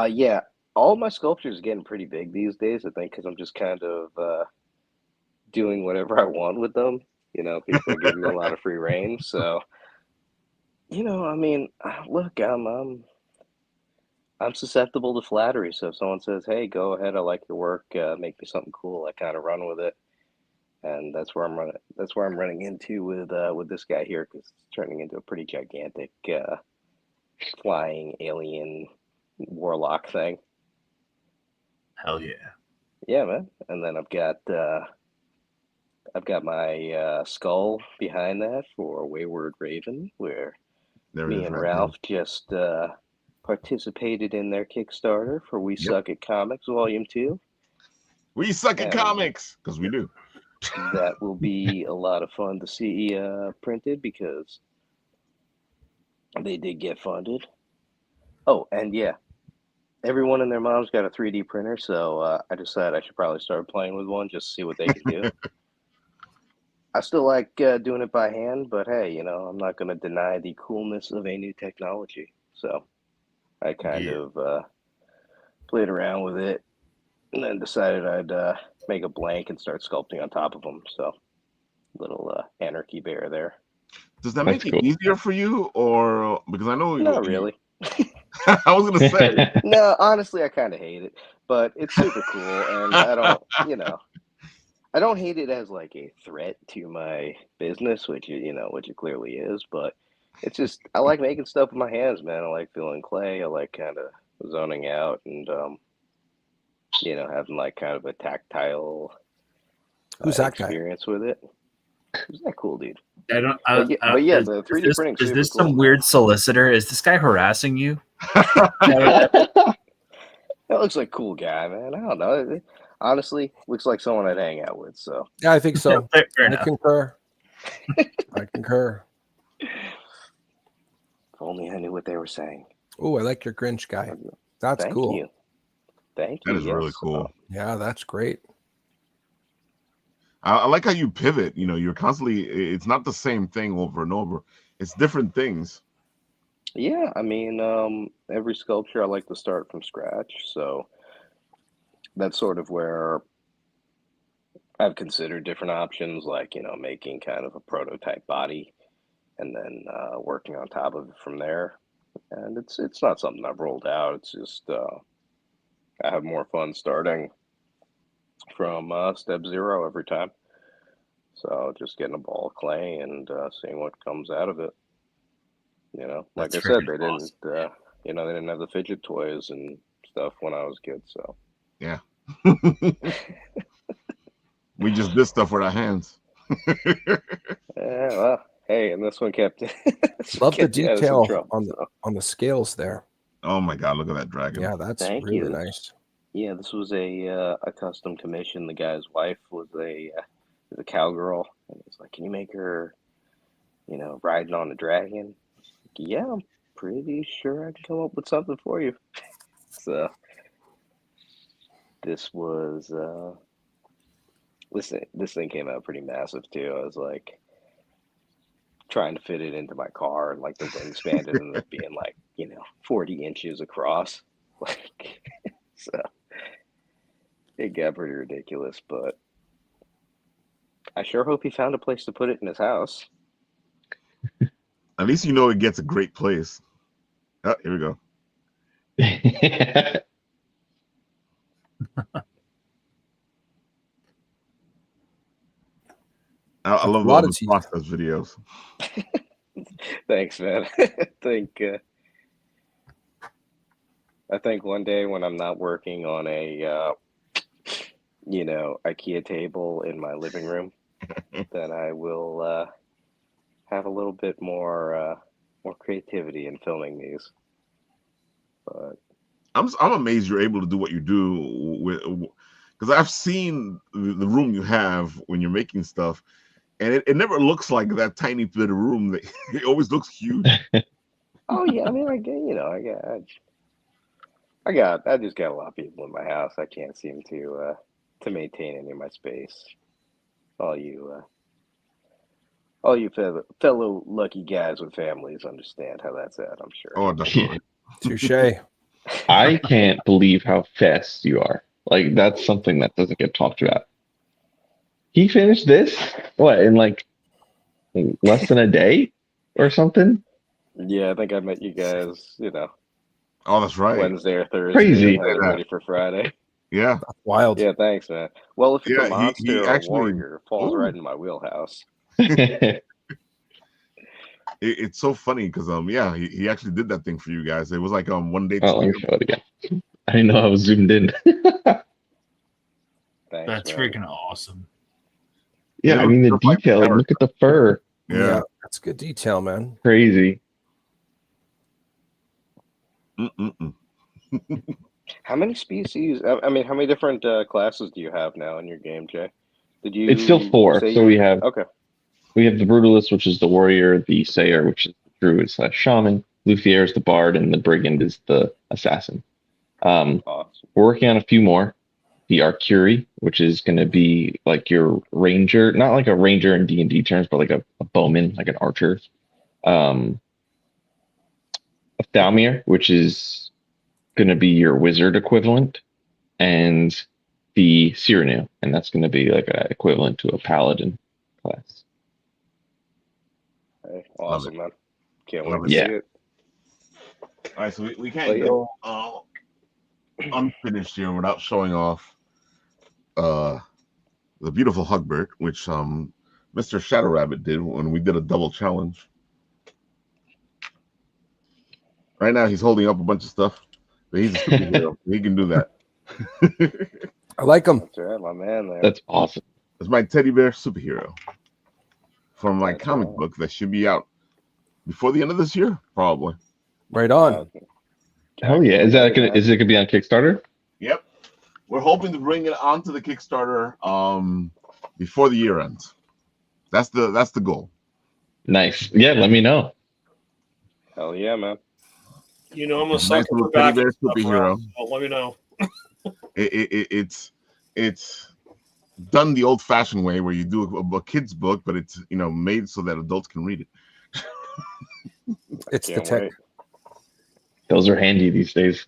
S6: Yeah, all my sculptures are getting pretty big these days, I think, because I'm just kind of doing whatever I want with them. You know, people are giving me a lot of free reign. So, you know, I mean, look, I'm susceptible to flattery. So if someone says, "Hey, go ahead, I like your work, make me something cool," I kind of run with it, and that's where I'm running. That's where I'm running into with this guy here, because it's turning into a pretty gigantic flying alien warlock thing.
S4: Hell yeah.
S6: Yeah, man. And then I've got my skull behind that for Wayward Raven, where
S2: There it
S6: me
S2: is,
S6: and
S2: right
S6: Ralph just participated in their Kickstarter for We
S2: Yep.
S6: Suck at Comics Volume 2.
S2: We suck at
S6: And
S2: comics because we do.
S6: that will be a lot of fun to see printed, because they did get funded. Oh, and yeah, everyone and their mom's got a 3D printer, so I decided I should probably start playing with one just to see what they can do. I still like doing it by hand, but hey, you know, I'm not going to deny the coolness of a new technology. So I kind
S4: Yeah.
S6: of played around with it, and then decided I'd make a blank and start sculpting on top of them. So little anarchy bear there.
S2: Does that
S5: That's
S2: make it
S5: cool.
S2: easier for you, or because I know
S6: Not really.
S2: I was gonna say
S6: No, honestly, I kind of hate it, but it's super cool, and I don't, you know, I don't hate it as like a threat to my business, which it clearly is, but it's just I like making stuff with my hands, man. I like feeling clay. I like kind of zoning out and having like kind of a tactile
S3: Who's that guy?
S6: experience with it. Isn't that cool, dude?
S4: I don't.
S6: But yeah, the 3D printing
S4: Is
S6: super
S4: this
S6: cool.
S4: some weird solicitor? Is this guy harassing you?
S6: That looks like a cool guy, man. I don't know. Honestly, looks like someone I'd hang out with. So
S3: Yeah, I think so.
S4: Fair
S3: I
S4: enough.
S3: concur. I concur.
S6: if only I knew what they were saying.
S3: Oh, I like your Grinch guy. That's
S6: Thank
S3: cool.
S6: you. Thank you.
S2: that is really
S6: Yes.
S2: cool.
S3: Yeah, that's great.
S2: I like how you pivot. You know, you're constantly. It's not the same thing over and over. It's different things.
S6: Yeah, I mean, every sculpture I like to start from scratch. So that's sort of where I've considered different options, like, making kind of a prototype body and then working on top of it from there. And it's not something I've rolled out. It's just I have more fun starting from step zero every time. So just getting a ball of clay and seeing what comes out of it. Like
S4: That's
S6: I said,
S4: freaking
S6: they
S4: awesome.
S6: didn't, they didn't have the fidget toys and stuff when I was a kid. So
S2: Yeah. We just did stuff with our hands.
S6: yeah, well, hey, and this one kept.
S3: Love the
S6: kept you out of some
S3: detail
S6: trouble, so.
S3: on the scales there.
S2: Oh my God! Look at that dragon.
S3: Yeah, that's
S6: Thank
S3: really
S6: you.
S3: nice.
S6: Yeah, this was a custom commission. The guy's wife was a cowgirl, and it's like, can you make her, riding on a dragon? Yeah, I'm pretty sure I can come up with something for you. So this was this thing came out pretty massive too. I was like trying to fit it into my car, and like the wingspan ended up being like 40 inches across. Like so. It got pretty ridiculous, but I sure hope he found a place to put it in his house.
S2: At least you know it gets a great place. Oh, here we go. I love all the process videos.
S6: Thanks, man. I think one day when I'm not working on a IKEA table in my living room, then I will have a little bit more creativity in filming these. But
S2: I'm amazed you're able to do what you do with, because I've seen the room you have when you're making stuff, and it never looks like that tiny bit of room. That it always looks huge.
S6: oh yeah, I mean, I get, I just got a lot of people in my house. I can't seem to maintain any of my space. All you fellow lucky guys with families understand how that's at, I'm sure.
S2: Oh, definitely.
S3: Touche.
S5: I can't believe how fast you are. Like, that's something that doesn't get talked about. He finished this, what, in like less than a day or something?
S6: Yeah, I think I met you guys,
S2: Oh, that's right.
S6: Wednesday or Thursday.
S5: Crazy.
S6: I was ready for Friday.
S2: Yeah.
S3: Wild.
S6: Yeah, thanks, man. Well, if it's
S2: Yeah,
S6: a monster
S2: he
S6: or a
S2: actually-
S6: warrior, it falls
S2: Ooh.
S6: right in my wheelhouse.
S2: It's so funny because yeah, he actually did that thing for you guys. It was like one day.
S5: Oh, let me show it again. I didn't know I was zoomed in.
S6: Thanks,
S4: That's
S6: man.
S4: freaking awesome.
S5: Yeah, I mean, the
S2: Look like
S5: detail.
S2: Eric.
S5: Look at the fur.
S2: Yeah.
S3: That's good detail, man.
S5: Crazy.
S2: Mm-mm-mm.
S6: How many species? I mean, how many different classes do you have now in your game, Jay? Did you?
S5: It's still 4.
S6: say
S5: So
S6: you-
S5: we have
S6: Okay.
S5: the Brutalist, which is the warrior, the Sayer, which is the druid / shaman, Luthier is the bard, and the brigand is the assassin.
S6: Awesome.
S5: We're working on a few more. The Arcuri, which is going to be like your ranger, not like a ranger in D&D terms, but like a bowman, like an archer. A Thalmir, which is going to be your wizard equivalent, and the Cyrano, and that's going to be like an equivalent to a paladin class.
S6: Hey, awesome, man. Can't
S2: Love
S6: wait to
S5: it.
S6: see it.
S2: All right, so we
S6: Well,
S2: can't
S6: yeah.
S2: go unfinished here without showing off the beautiful Hebert, which Mr. ShadowRabbit did when we did a double challenge. Right now, he's holding up a bunch of stuff, but he's a superhero. He can do that.
S3: I like them.
S6: That's right, my man there.
S5: That's awesome.
S2: It's my teddy bear superhero from my
S6: That's
S2: comic
S6: right.
S2: book that should be out before the end of this year, probably.
S3: Right on.
S6: Okay.
S5: Hell yeah! Is it gonna be on Kickstarter?
S2: Yep. We're hoping to bring it onto the Kickstarter before the year ends. That's the goal.
S5: Nice. Yeah, let me know.
S6: Hell yeah, man.
S7: I'm a
S2: Nice
S7: sucker
S2: little
S7: for
S2: teddy
S7: back
S2: bear
S7: stuff,
S2: superhero.
S7: Ralph, so let me know.
S2: It's done the old-fashioned way where you do a kid's book, but it's made so that adults can read it.
S3: It's the
S6: Can't
S3: tech.
S6: wait.
S5: Those are handy these days.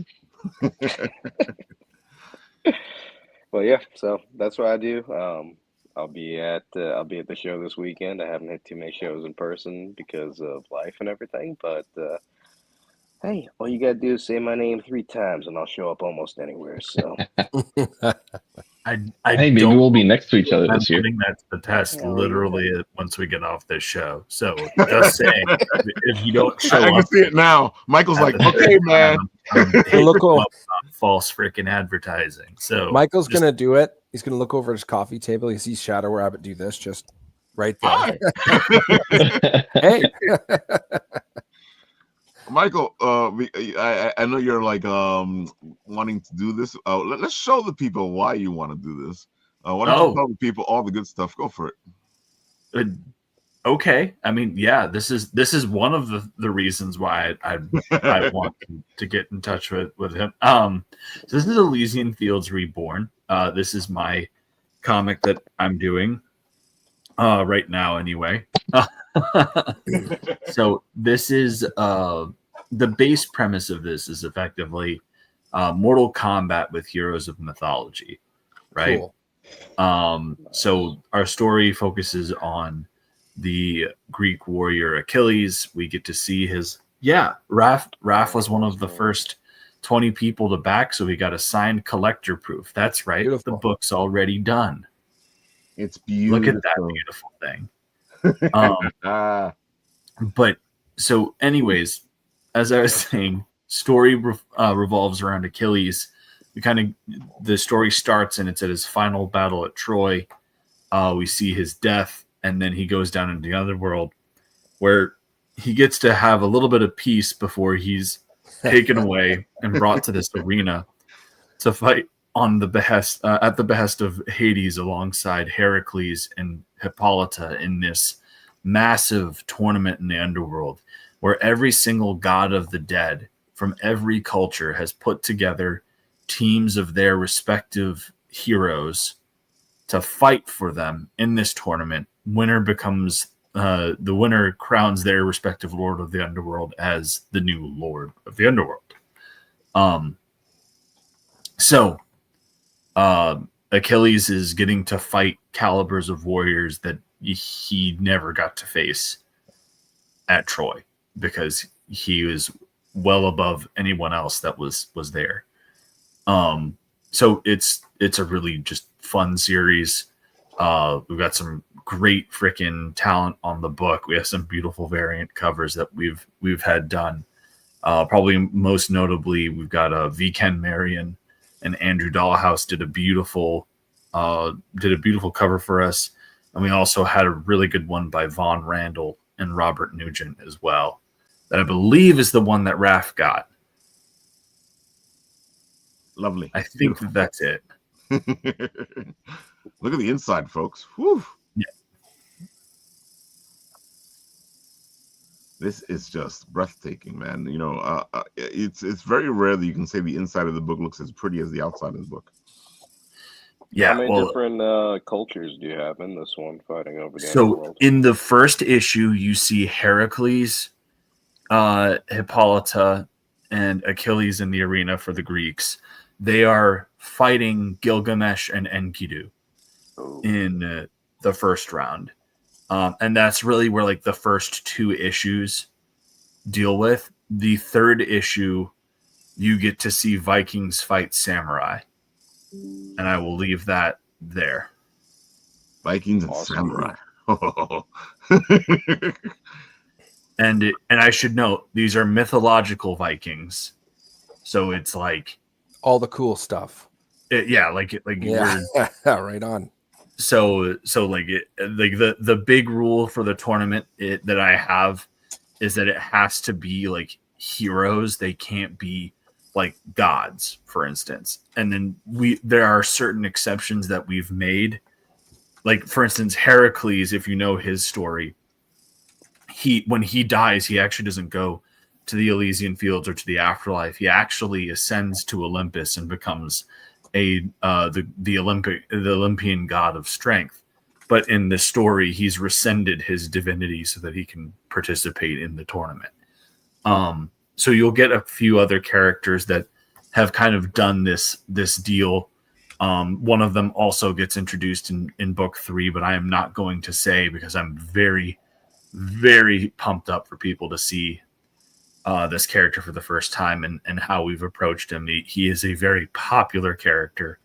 S6: Well, yeah. So that's what I do. I'll be at the show this weekend. I haven't hit too many shows in person because of life and everything. But hey, all you gotta do is say my name 3 times, and I'll show up almost anywhere. So
S4: I
S5: Hey, maybe
S4: don't
S5: we'll be next to each other
S4: I'm
S5: this year.
S4: putting that to the test
S6: Hell
S4: literally once we get off this show. So just saying, if you don't show
S2: I can
S4: up,
S2: see it now. Michael's
S4: at
S2: like,
S4: the
S2: okay,
S4: same
S2: man.
S4: time, I'm hitting
S3: Look
S4: you
S3: over.
S4: up on false freaking advertising. So
S3: Michael's
S4: just-
S3: gonna do it. He's gonna look over his coffee table. He sees ShadowRabbit do this, just right there.
S2: Hi.
S3: Hey,
S2: Michael, I know you're like wanting to do this. Let's show the people why you want to do this. Why don't you tell the people all the good stuff? Go for it.
S4: Okay. I mean, yeah, this is one of the reasons why I want to get in touch with him. So this is Elysian Fields Reborn. This is my comic that I'm doing right now anyway. So this is the base premise of this is effectively Mortal Kombat with heroes of mythology, right?
S3: cool.
S4: So our story focuses on the Greek warrior Achilles. We get to see his Raph was one of the first 20 people to back, so we got a signed collector proof. That's right.
S3: Beautiful.
S4: The book's already done.
S2: It's beautiful.
S4: Look at that beautiful thing. But so anyways, as I was saying, story revolves around Achilles. The story starts and it's at his final battle at Troy. We see his death, and then he goes down into the other world where he gets to have a little bit of peace before he's taken away and brought to this arena to fight on the behest at the behest of Hades alongside Heracles and Hippolyta in this massive tournament in the underworld, where every single god of the dead from every culture has put together teams of their respective heroes to fight for them in this tournament. Winner becomes the winner crowns their respective lord of the underworld as the new lord of the underworld. So Achilles is getting to fight calibers of warriors that he never got to face at Troy because he was well above anyone else that was there. So it's a really just fun series. We've got some great freaking talent on the book. We have some beautiful variant covers that we've had done. Probably most notably, we've got V. Ken Marion and Andrew Dollhouse did a beautiful cover for us, and we also had a really good one by Vaughn Randall and Robert Nugent as well. That I believe is the one that Raph got.
S2: Lovely.
S4: I think that's it.
S2: Look at the inside, folks. Whew.
S4: Yeah.
S2: This is just breathtaking, man. You know, it's very rare that you can say the inside of the book looks as pretty as the outside of the book.
S4: Yeah.
S6: How many different cultures do you have in this one fighting over the
S4: So
S6: underworld?
S4: in the first issue, you see Heracles, Hippolyta, and Achilles in the arena for the Greeks. They are fighting Gilgamesh and Enkidu in the first round. And that's really where like the first two issues deal with. The third issue, you get to see Vikings fight samurai. And I will leave that there.
S2: Vikings and samurai.
S4: And I should note, these are mythological Vikings. So it's like
S3: all the cool stuff.
S4: Yeah.
S3: Right on.
S4: So like the big rule for the tournament that I have is that it has to be like heroes. They can't be like gods, for instance. And then there are certain exceptions that we've made. Like, for instance, Heracles, if you know his story, when he dies, he actually doesn't go to the Elysian Fields or to the afterlife. He actually ascends to Olympus and becomes the Olympian god of strength. But in the story, he's rescinded his divinity so that he can participate in the tournament. So you'll get a few other characters that have kind of done this deal. One of them also gets introduced in book 3, but I am not going to say because I'm very, very pumped up for people to see this character for the first time and how we've approached him. He is a very popular character.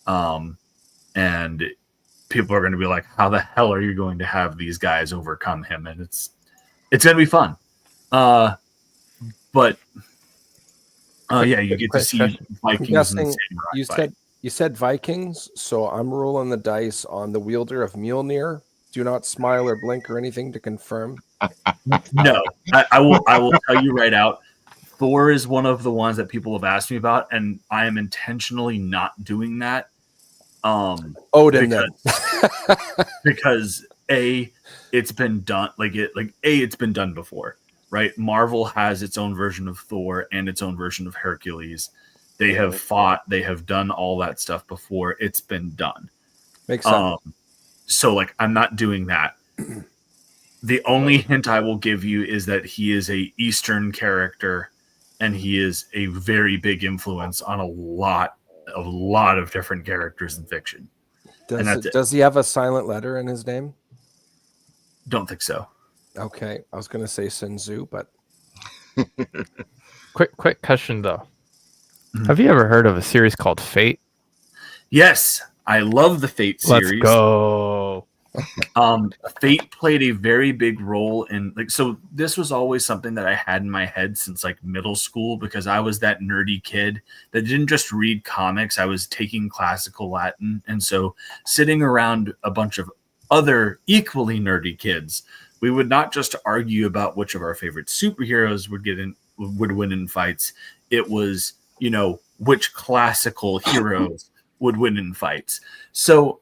S4: And people are going to be like, how the hell are you going to have these guys overcome him? And it's going to be fun. But you get to see Vikings and samurai.
S3: You said Vikings, so I'm rolling the dice on the wielder of Mjolnir. Do not smile or blink or anything to confirm.
S4: No, I will tell you right out. Thor is one of the ones that people have asked me about, and I am intentionally not doing that.
S3: Oden,
S4: because it's been done. It's been done before, right? Marvel has its own version of Thor and its own version of Hercules. They have fought. They have done all that stuff before. It's been done.
S3: Makes sense.
S4: So I'm not doing that. The only hint I will give you is that he is a Eastern character, and he is a very big influence on a lot of different characters in fiction.
S3: Does he have a silent letter in his name?
S4: Don't think so.
S3: Okay, I was going to say Sun Tzu, but
S8: quick question though. Mm-hmm. Have you ever heard of a series called Fate?
S4: Yes, I love the Fate series.
S8: Let's go.
S4: Fate played a very big role in so this was always something that I had in my head since middle school, because I was that nerdy kid that didn't just read comics. I was taking classical Latin, and so sitting around a bunch of other equally nerdy kids, we would not just argue about which of our favorite superheroes would win in fights. It was, which classical heroes would win in fights. So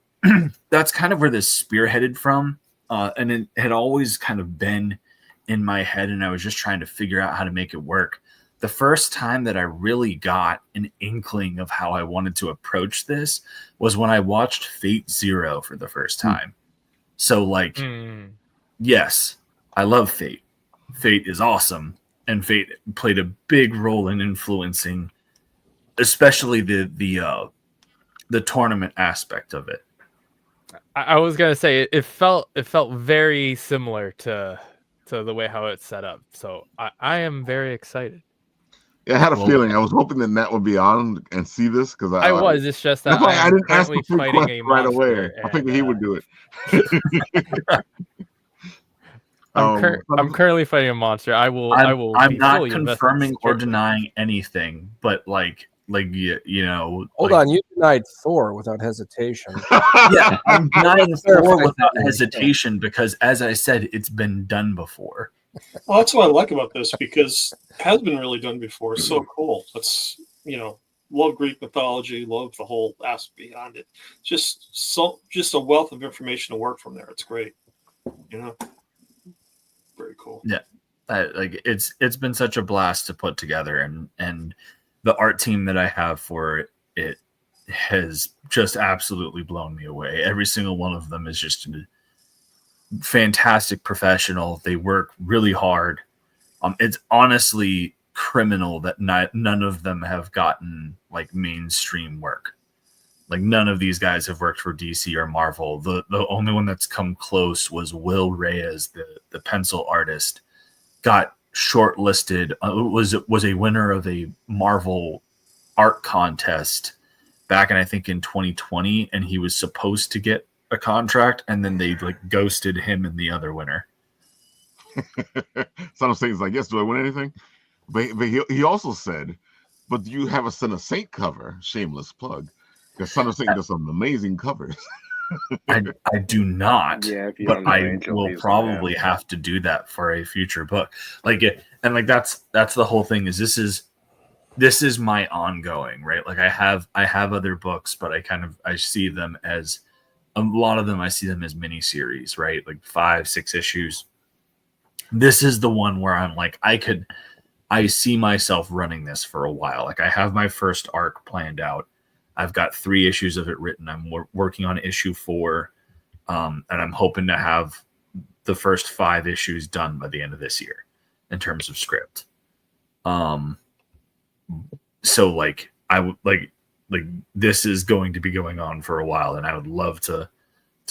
S4: that's kind of where this spearheaded from. And it had always kind of been in my head, and I was just trying to figure out how to make it work. The first time that I really got an inkling of how I wanted to approach this was when I watched Fate Zero for the first time. So, like, yes, I love Fate. Fate is awesome, and Fate played a big role in influencing, especially the tournament aspect of it.
S8: I was gonna say it felt very similar to the way how it's set up. So I am very excited.
S2: Yeah, I had a feeling. I was hoping that Nat would be on and see this because
S8: I was. It's just that
S2: that's why I didn't ask
S8: currently
S2: the
S8: fighting a
S2: question right away.
S8: monster.
S2: I figured he would do it.
S8: I'm currently fighting a monster. I will.
S4: I'm
S8: be
S4: not
S8: fully
S4: confirming or
S8: invested.
S4: denying anything, but like
S3: Hold on, you denied Thor without hesitation.
S4: Yeah, I'm denying Thor
S3: Clarify
S4: without
S3: that.
S4: Hesitation because, as I said, it's been done before.
S7: Well, that's what I like about this because it has been really done before. It's so cool. It's love Greek mythology, love the whole aspect behind it. Just a wealth of information to work from there. It's great. Very cool.
S4: Yeah, it's been such a blast to put together, and the art team that I have for it has just absolutely blown me away. Every single one of them is just a fantastic professional. They work really hard. It's honestly criminal that none of them have gotten like mainstream work. Like none of these guys have worked for DC or Marvel. The only one that's come close was Will Reyes, the pencil artist, got shortlisted. Was a winner of a Marvel art contest back in 2020, and he was supposed to get a contract, and then they like ghosted him and the other winner.
S2: Son of Saint's like, yes, do I win anything? But he also said, but do you have a Son of Saint cover? Shameless plug. Because Son of Saint does some amazing covers.
S4: I do not,
S6: Yeah, if you
S4: but
S6: don't know
S4: I
S6: Angel,
S4: will
S6: he's
S4: probably
S6: the man.
S4: have to do that for a future book. That's the whole thing. This is my ongoing, right? Like I have other books, but I see them as a lot of them. I see them as mini series, right? Like 5-6 issues. This is the one where I'm like, I see myself running this for a while. Like I have my first arc planned out. I've got 3 issues of it written. I'm working on issue 4, and I'm hoping to have the first 5 issues done by the end of this year in terms of script. So like I would like this is going to be going on for a while, and I would love to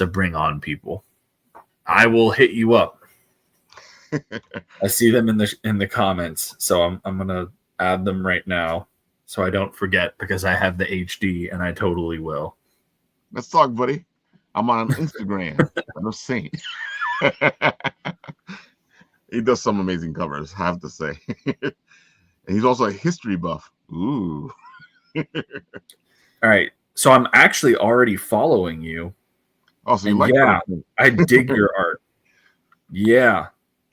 S4: bring on people. I will hit you up. I see them in the comments, so I'm gonna add them right now so I don't forget, because I have the HD and I totally will.
S2: Let's talk, buddy. I'm on Instagram. I'm saying. He does some amazing covers, I have to say. And he's also a history buff. Ooh.
S4: All right. So I'm actually already following you.
S2: Oh, so you
S4: And
S2: like
S4: I dig your art. Yeah.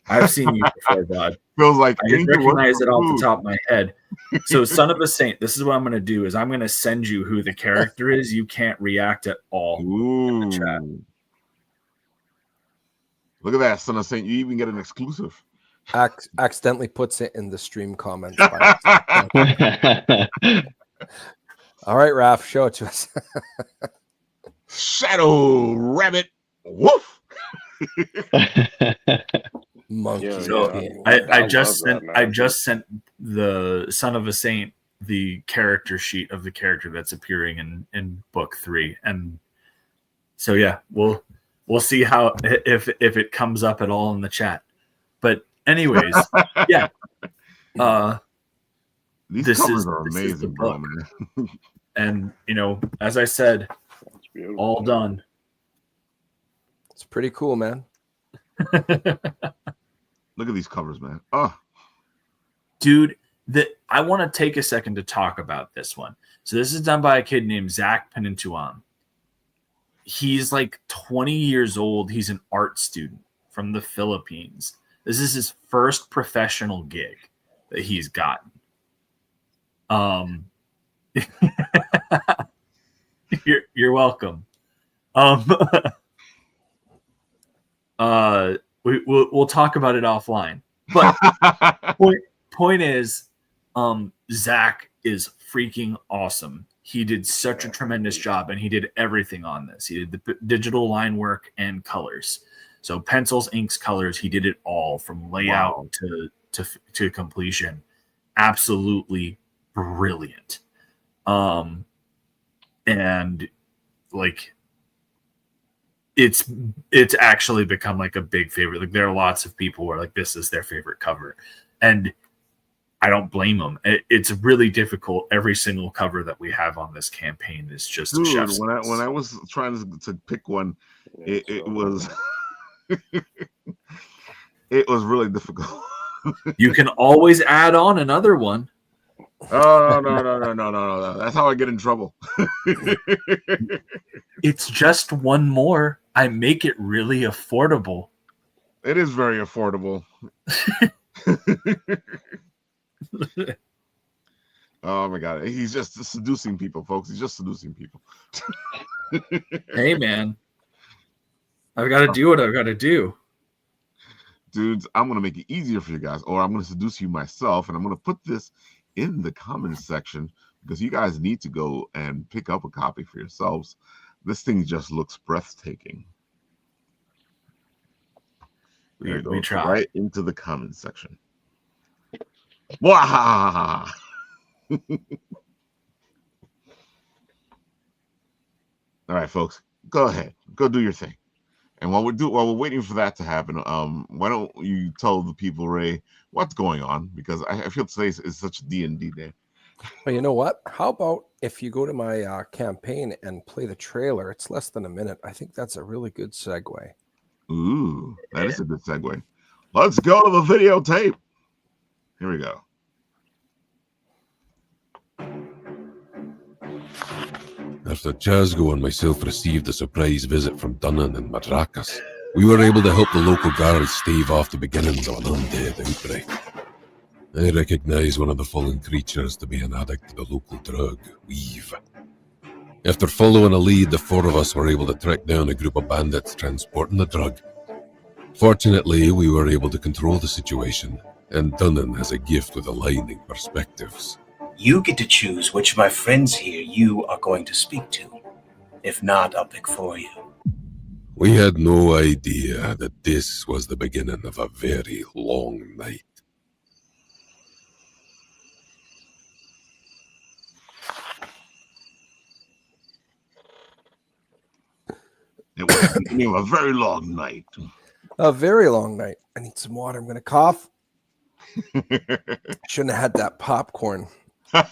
S4: I've seen you before, bud.
S2: Feels like
S4: I didn't
S2: Angel
S4: recognize
S2: works
S4: it
S2: for
S4: off the
S2: food.
S4: top of my head. So, Son of a Saint, this is what I'm going to do is I'm going to send you who the character is. You can't react at all in the chat.
S2: Look at that, Son of Saint. You even get an exclusive.
S3: Accidentally puts it in the stream comments. All right, Raph, show it to us.
S2: ShadowRabbit. Woof.
S3: Monkey.
S6: Yeah,
S4: So
S6: yeah.
S4: I
S6: love
S4: just
S6: that,
S4: sent
S6: man.
S4: the Son of a Saint the character sheet of the character that's appearing in book 3, and so yeah, we'll see how if it comes up at all in the chat. But anyways, yeah.
S2: These
S4: This
S2: covers
S4: is
S2: are
S4: the
S2: amazing, bro,
S4: book.
S2: man.
S4: And as I said,
S6: It's beautiful.
S4: all done.
S3: It's pretty cool, man.
S2: Look at these covers, man. Oh,
S4: Dude, I want to take a second to talk about this one. So this is done by a kid named Zach Penentuan. He's like 20 years old. He's an art student from the Philippines. This is his first professional gig that he's gotten. You're welcome. We'll talk about it offline. But point is, Zach is freaking awesome. He did such a tremendous job, and he did everything on this. He did the digital line work and colors. So pencils, inks, colors, he did it all from layout to completion. Absolutely brilliant. And like it's actually become like a big favorite. Like there are lots of people who are like, this is their favorite cover. And I don't blame them. It's really difficult. Every single cover that we have on this campaign is just chef's
S2: when I was trying to pick one, it was it was really difficult.
S4: You can always add on another one.
S2: Oh no. That's how I get in trouble.
S4: It's just one more. I make it really affordable.
S2: It is very affordable. Oh my god, he's just seducing people, folks. He's just seducing people.
S4: Hey man, I've got to do what I've got to do.
S2: Dudes, I'm gonna make it easier for you guys, or I'm gonna seduce you myself, and I'm gonna put this in the comments section because you guys need to go and pick up a copy for yourselves. This thing just looks breathtaking.
S4: We try.
S2: Right into the comments section. Wow. All right, folks, go ahead, go do your thing. And while we're waiting for that to happen, why don't you tell the people, Ray, what's going on? Because I feel today is such a D&D day.
S3: Well, you know what? How about if you go to my campaign and play the trailer? It's less than a minute. I think that's a really good segue.
S2: Ooh, that is a good segue. Let's go to the videotape. Here we go.
S9: After Chasgo and myself received a surprise visit from Dunnan and Madrakas, we were able to help the local guards stave off the beginnings of an undead outbreak. I recognise one of the fallen creatures to be an addict to the local drug, Weave. After following a lead, the four of us were able to track down a group of bandits transporting the drug. Fortunately, we were able to control the situation, and Dunnan has a gift with aligning perspectives.
S10: You get to choose which of my friends here you are going to speak to. If not, I'll pick for you.
S9: We had no idea that this was the beginning of a very long night.
S2: It was the beginning of a very long night.
S3: A very long night. I need some water. I'm going to cough. Shouldn't have had that popcorn.
S2: That's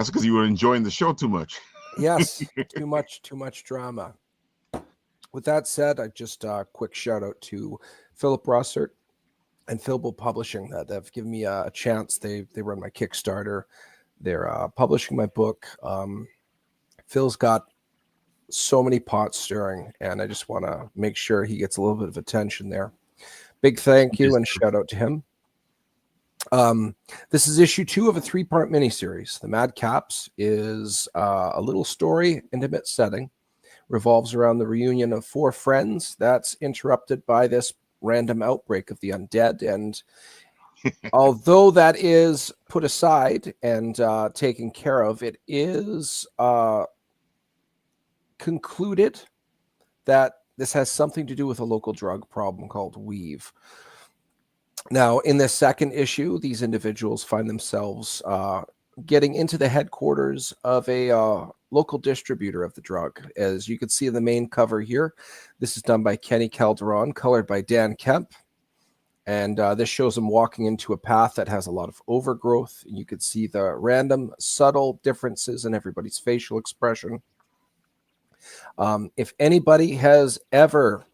S2: because you were enjoying the show too much.
S3: Yes, too much drama. With that said, I just quick shout out to Philip Rossert and Philbo Publishing that have given me a chance. They run my Kickstarter. They're publishing my book. Phil's got so many pots stirring, and I just want to make sure he gets a little bit of attention there. Big thank you and shout out to him. This is issue 2 of a 3-part miniseries. The Madcaps is a little story, intimate setting, revolves around the reunion of 4 friends that's interrupted by this random outbreak of the undead. And although that is put aside and taken care of, it is concluded that this has something to do with a local drug problem called Weave. Now, in this second issue, these individuals find themselves getting into the headquarters of a local distributor of the drug. As you can see in the main cover here, this is done by Kenny Calderon, colored by Dan Kemp. And this shows them walking into a path that has a lot of overgrowth. You can see the random, subtle differences in everybody's facial expression. If anybody has ever,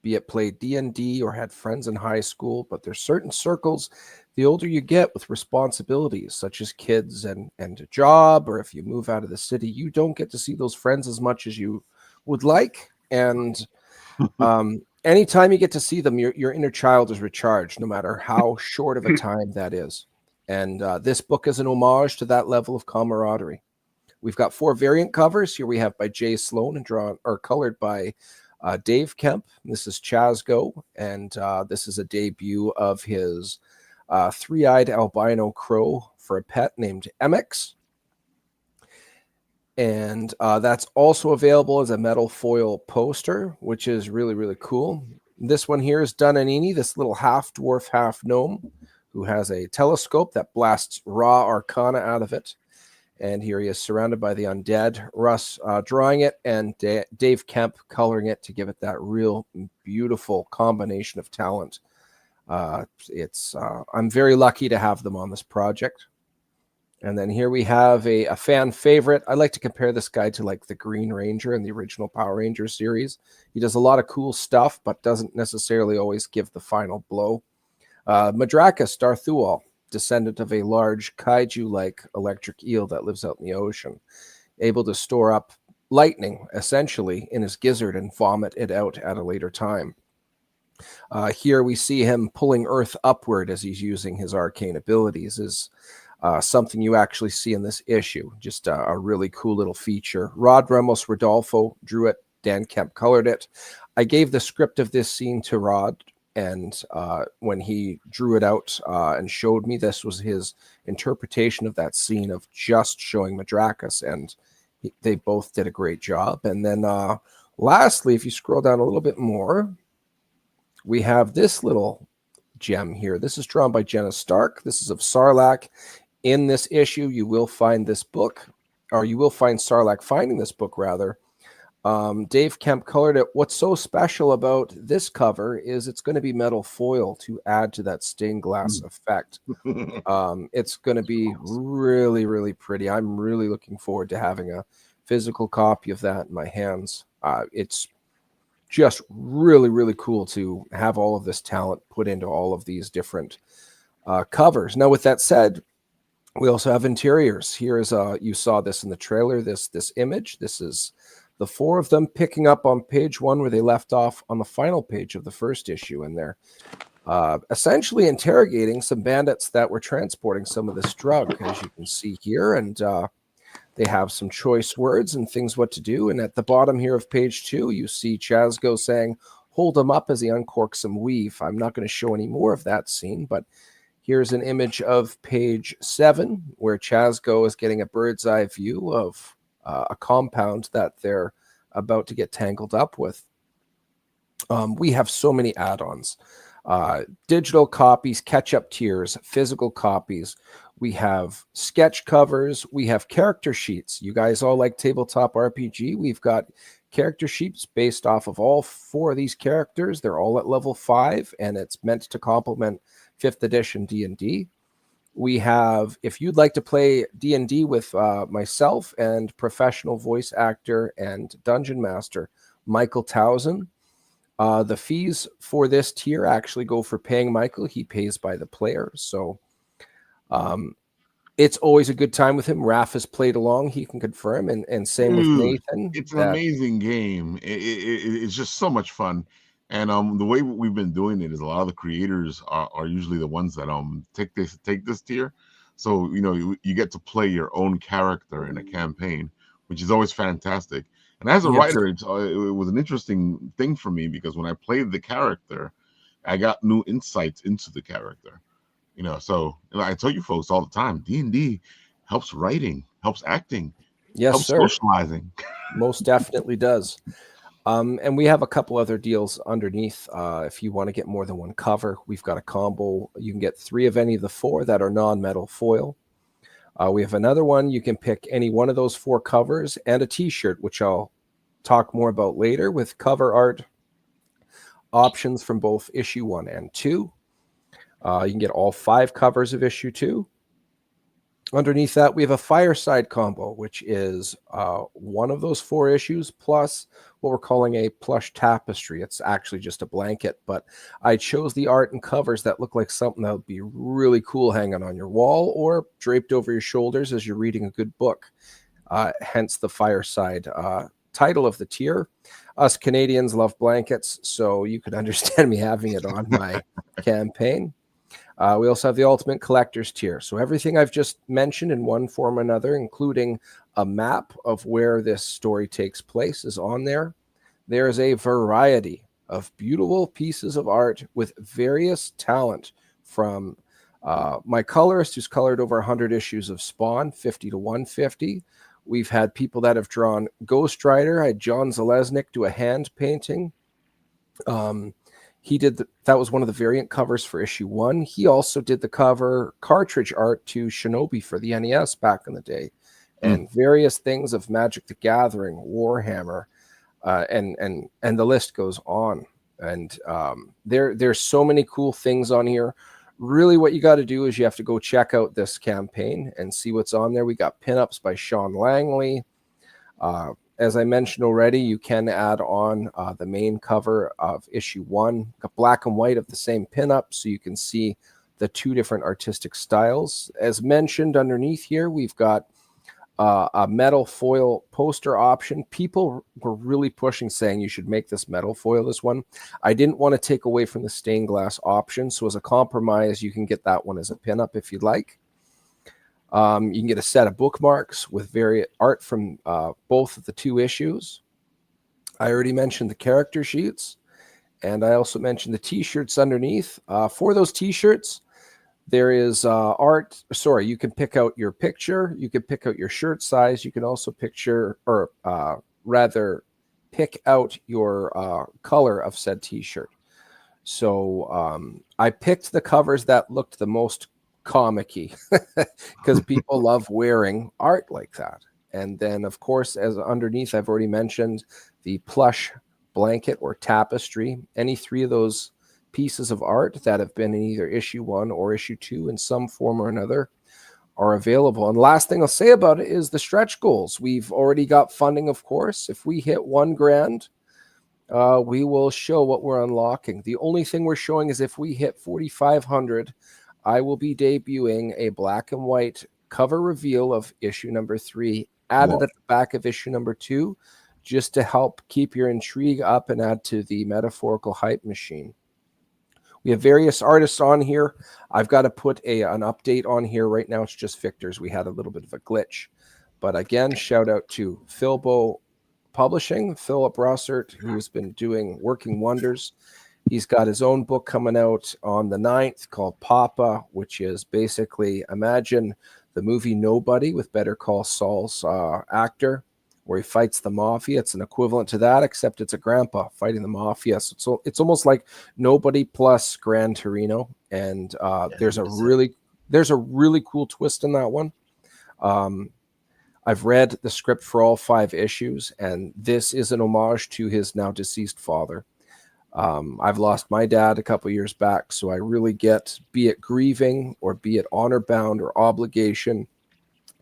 S3: be it played D&D or had friends in high school, but there's certain circles, the older you get with responsibilities such as kids and a job, or if you move out of the city, you don't get to see those friends as much as you would like. And anytime you get to see them, your inner child is recharged, no matter how short of a time that is. And this book is an homage to that level of camaraderie. We've got 4 variant covers. Here we have by Jay Sloan and drawn or colored by Dave Kemp. This is Chazgo, and this is a debut of his 3-eyed albino crow for a pet named Emix. And that's also available as a metal foil poster, which is really, really cool. This one here is Dunanini, this little half dwarf, half gnome, who has a telescope that blasts raw arcana out of it. And here he is surrounded by the undead. Russ drawing it, and Dave Kemp coloring it to give it that real beautiful combination of talent. I'm very lucky to have them on this project. And then here we have a fan favorite. I like to compare this guy to like the Green Ranger in the original Power Rangers series. He does a lot of cool stuff, but doesn't necessarily always give the final blow. Madrakas Darthual, descendant of a large kaiju-like electric eel that lives out in the ocean, able to store up lightning, essentially, in his gizzard and vomit it out at a later time. Here we see him pulling Earth upward as he's using his arcane abilities. Is something you actually see in this issue. Just a really cool little feature. Rod Ramos Rodolfo drew it. Dan Kemp colored it. I gave the script of this scene to Rod, and when he drew it out and showed me, this was his interpretation of that scene of just showing Madrakas, and they both did a great job. And then lastly, if you scroll down a little bit more, we have this little gem here. This is drawn by Jenna Stark. This is of Sarlacc. In this issue, you will find this book, or you will find Sarlacc finding this book, rather. Dave Kemp colored it. What's so special about this cover is it's going to be metal foil to add to that stained glass effect. It's going to be really, really pretty. I'm really looking forward to having a physical copy of that in my hands. It's just really, really cool to have all of this talent put into all of these different covers. Now, with that said, we also have interiors. Here is you saw this in the trailer, this image. This is the 4 of them picking up on page 1 where they left off on the final page of the first issue, and they're essentially interrogating some bandits that were transporting some of this drug, as you can see here. And they have some choice words and things what to do. And at the bottom here of page 2, you see Chazgo saying, "Hold him up," as he uncorks some weave. I'm not going to show any more of that scene, but here's an image of page 7 where Chazgo is getting a bird's eye view of a compound that they're about to get tangled up with. We have so many add-ons. Digital copies, catch-up tiers, physical copies. We have sketch covers. We have character sheets. You guys all like tabletop RPG. We've got character sheets based off of all 4 of these characters. They're all at level 5, and it's meant to complement 5th edition D&D. We have, if you'd like to play D&D with myself and professional voice actor and dungeon master Michael Towson, the fees for this tier actually go for paying Michael. He pays by the player. So it's always a good time with him. Raph has played along. He can confirm. And same with Nathan.
S2: It's an amazing game. It's just so much fun. And the way we've been doing it is a lot of the creators are usually the ones that take this tier. So, you get to play your own character in a campaign, which is always fantastic. And as a writer, it was an interesting thing for me because when I played the character, I got new insights into the character. So I tell you folks all the time, D&D helps writing, helps acting, helps socializing.
S3: Most definitely does. And we have a couple other deals underneath. If you want to get more than one cover, we've got a combo. You can get 3 of any of the 4 that are non-metal foil. We have another one. You can pick any one of those 4 covers and a t-shirt, which I'll talk more about later, with cover art options from both issue 1 and 2. You can get all 5 covers of issue 2. Underneath that, we have a fireside combo, which is one of those 4 issues plus what we're calling a plush tapestry. It's actually just a blanket, but I chose the art and covers that look like something that would be really cool hanging on your wall or draped over your shoulders as you're reading a good book. Hence the fireside title of the tier. us Canadians love blankets, so you could understand me having it on my campaign. We also have the Ultimate Collector's tier. So everything I've just mentioned in one form or another, including a map of where this story takes place, is on there. There is a variety of beautiful pieces of art with various talent from my colorist, who's colored over 100 issues of Spawn, 50 to 150. We've had people that have drawn Ghost Rider. I had John Zalesnik do a hand painting. He did that was one of the variant covers for issue 1. He also did the cover cartridge art to Shinobi for the NES back in the day, and various things of Magic the Gathering, Warhammer, and the list goes on. And there's so many cool things on here. Really, what you got to do is you have to go check out this campaign and see what's on there. We got pinups by Sean Langley. As I mentioned already, you can add on the main cover of issue 1, got black and white of the same pinup, so you can see the 2 different artistic styles. As mentioned underneath here, we've got a metal foil poster option. People were really pushing, saying you should make this metal foil, this one. I didn't want to take away from the stained glass option, so as a compromise, you can get that one as a pinup if you'd like. You can get a set of bookmarks with various art from both of the 2 issues. I already mentioned the character sheets, and I also mentioned the t-shirts underneath. For those t-shirts, there is art. Sorry, you can pick out your picture. You can pick out your shirt size. You can also pick out your color of said t-shirt. So I picked the covers that looked the most comic-y because people love wearing art like that. And then, of course, as underneath, I've already mentioned the plush blanket or tapestry. Any 3 of those pieces of art that have been in either issue 1 or issue 2 in some form or another are available. And last thing I'll say about it is the stretch goals. We've already got funding, of course. If we hit $1,000, we will show what we're unlocking. The only thing we're showing is if we hit 4,500, I will be debuting a black and white cover reveal of issue number 3, added at the back of issue number 2, just to help keep your intrigue up and add to the metaphorical hype machine. We have various artists on here. I've got to put an update on here right now. It's just Victor's. We had a little bit of a glitch. But again, shout out to Philbo Publishing, Philip Russert, who's been working wonders. He's got his own book coming out on the 9th called Papa, which is basically, imagine the movie Nobody with Better Call Saul's actor, where he fights the mafia. It's an equivalent to that, except it's a grandpa fighting the mafia. So it's almost like Nobody plus Gran Torino. And there's a really cool twist in that one. I've read the script for all 5 issues, and this is an homage to his now deceased father. I've lost my dad a couple years back, so I really get, be it grieving or be it honor bound or obligation,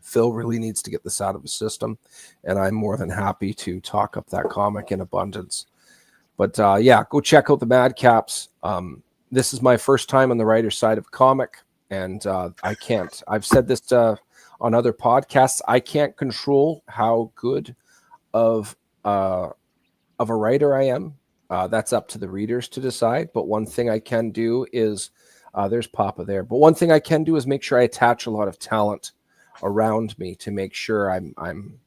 S3: Phil really needs to get this out of his system, and I'm more than happy to talk up that comic in abundance. But yeah, go check out the Madcaps. This is my first time on the writer's side of a comic, and I've said this on other podcasts, I can't control how good of a writer I am. That's up to the readers to decide. But one thing I can do is, there's Papa there. But one thing I can do is make sure I attach a lot of talent around me to make sure I'm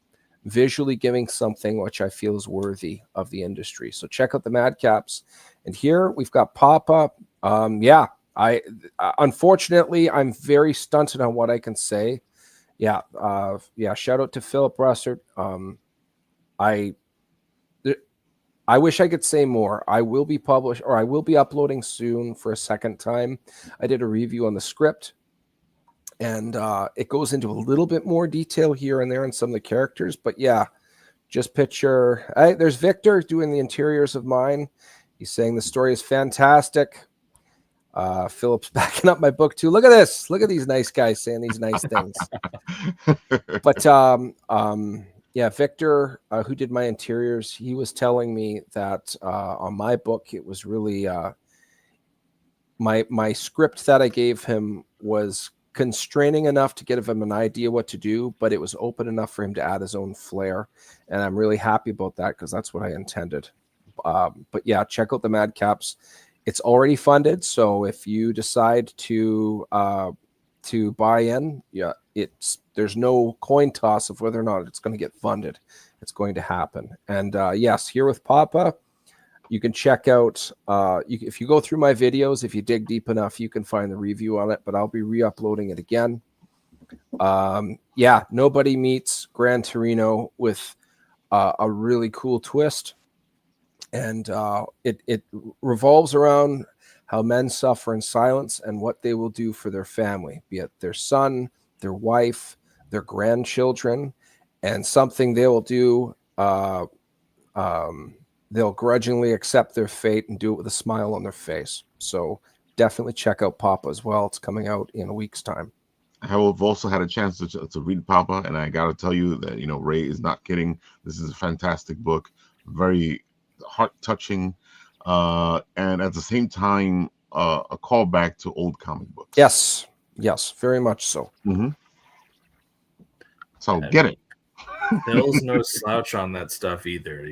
S3: visually giving something which I feel is worthy of the industry. So check out the Madcaps. And here we've got Papa. Unfortunately, I'm very stunted on what I can say. Shout out to Philip Russert. I wish I could say more. I will be uploading soon for a second time. I did a review on the script, and it goes into a little bit more detail here and there on some of the characters. But yeah, just picture, there's Victor doing the interiors of mine. He's saying the story is fantastic. Philip's backing up my book too. Look at this. Look at these nice guys saying these nice things. But yeah, Victor, who did my interiors, he was telling me that on my book, it was really my script that I gave him was constraining enough to give him an idea what to do, but it was open enough for him to add his own flair. And I'm really happy about that because that's what I intended. But yeah, check out the Madcaps. It's already funded, so if you decide to buy in, yeah, there's no coin toss of whether or not it's going to get funded. It's going to happen. And yes, here with Papa, you can check out, if you go through my videos, if you dig deep enough, you can find the review on it, but I'll be re-uploading it again. Yeah, nobody meets Gran Torino with a really cool twist. And it revolves around how men suffer in silence and what they will do for their family, be it their son, their wife, their grandchildren, and something they will do. They'll grudgingly accept their fate and do it with a smile on their face. So definitely check out Papa as well. It's coming out in a week's time.
S2: I have also had a chance to read Papa, and I got to tell you that, Ray is not kidding. This is a fantastic book, very heart-touching, and at the same time, a callback to old comic books.
S3: Yes, very much so.
S2: Mm-hmm. So get it.
S4: Phil's no slouch on that stuff either.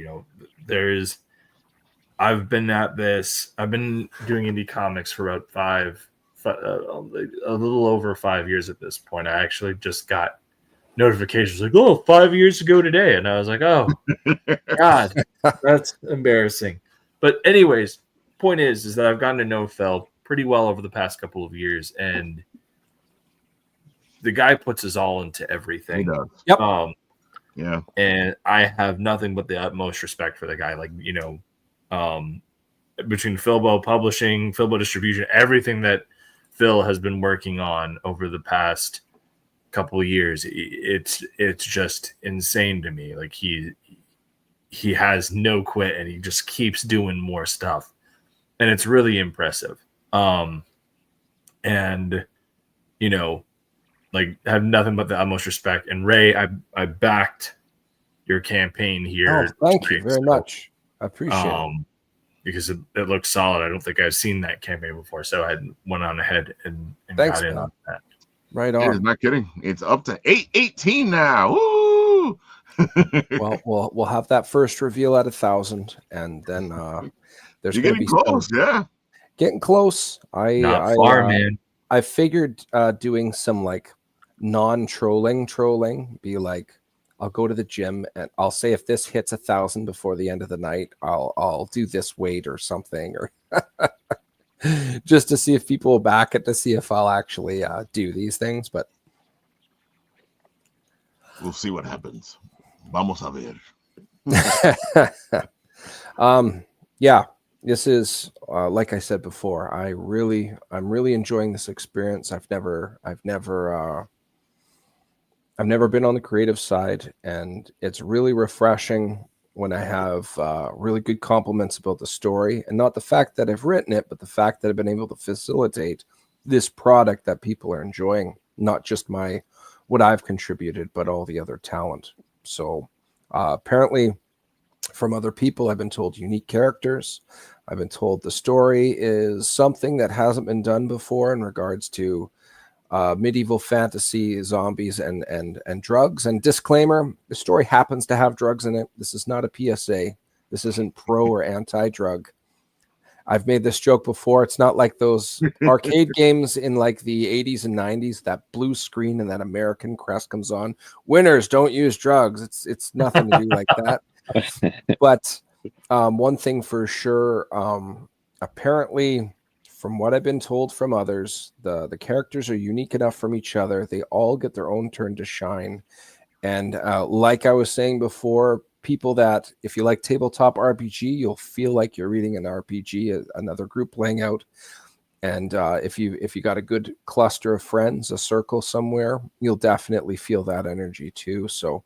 S4: I've been at this. I've been doing indie comics for about a little over 5 years at this point. I actually just got notifications like, 5 years ago today. And I was like, oh, God, that's embarrassing. But anyways, point is that I've gotten to know Phil pretty well over the past couple of years. And the guy puts his all into everything.
S2: He does.
S3: Yep.
S2: Yeah.
S4: And I have nothing but the utmost respect for the guy. Like, between Philbo Publishing, Philbo Distribution, everything that Phil has been working on over the past couple of years, it's just insane to me. Like he has no quit and he just keeps doing more stuff, and it's really impressive. Like have nothing but the utmost respect. And Ray, I backed your campaign here.
S3: Oh, thank you very much. I appreciate it.
S4: Because it looked solid. I don't think I've seen that campaign before, so I went on ahead and
S3: Thanks,
S4: got in
S3: man.
S4: on that.
S3: Right
S2: It is
S3: on.
S2: not kidding. It's up to 818 now. Woo!
S3: Well, we'll have that first reveal at 1,000, and then there's
S2: You're
S3: going to
S2: getting
S3: be
S2: close, yeah.
S3: getting close.
S4: Not far, man.
S3: I figured doing some like trolling, be like, I'll go to the gym and I'll say if this hits 1,000 before the end of the night, I'll do this weight or something, or just to see if people will back it, to see if I'll actually do these things. But
S2: we'll see what happens. Vamos a ver.
S3: Yeah, this is like I said before, I'm really enjoying this experience. I've never been on the creative side, and it's really refreshing when I have really good compliments about the story, and not the fact that I've written it, but the fact that I've been able to facilitate this product that people are enjoying, not just what I've contributed, but all the other talent. So apparently from other people, I've been told unique characters. I've been told the story is something that hasn't been done before in regards to medieval fantasy, zombies, and drugs. And disclaimer, the story happens to have drugs in it. This is not a PSA. This isn't pro or anti-drug. I've made this joke before. It's not like those arcade games in like the 80s and 90s, that blue screen and that American crest comes on. Winners don't use drugs. It's nothing to do like that. But one thing for sure, apparently, from what I've been told from others, the characters are unique enough from each other. They all get their own turn to shine. And like I was saying before, people that, if you like tabletop RPG, you'll feel like you're reading an RPG, another group playing out. And if you got a good cluster of friends, a circle somewhere, you'll definitely feel that energy too. So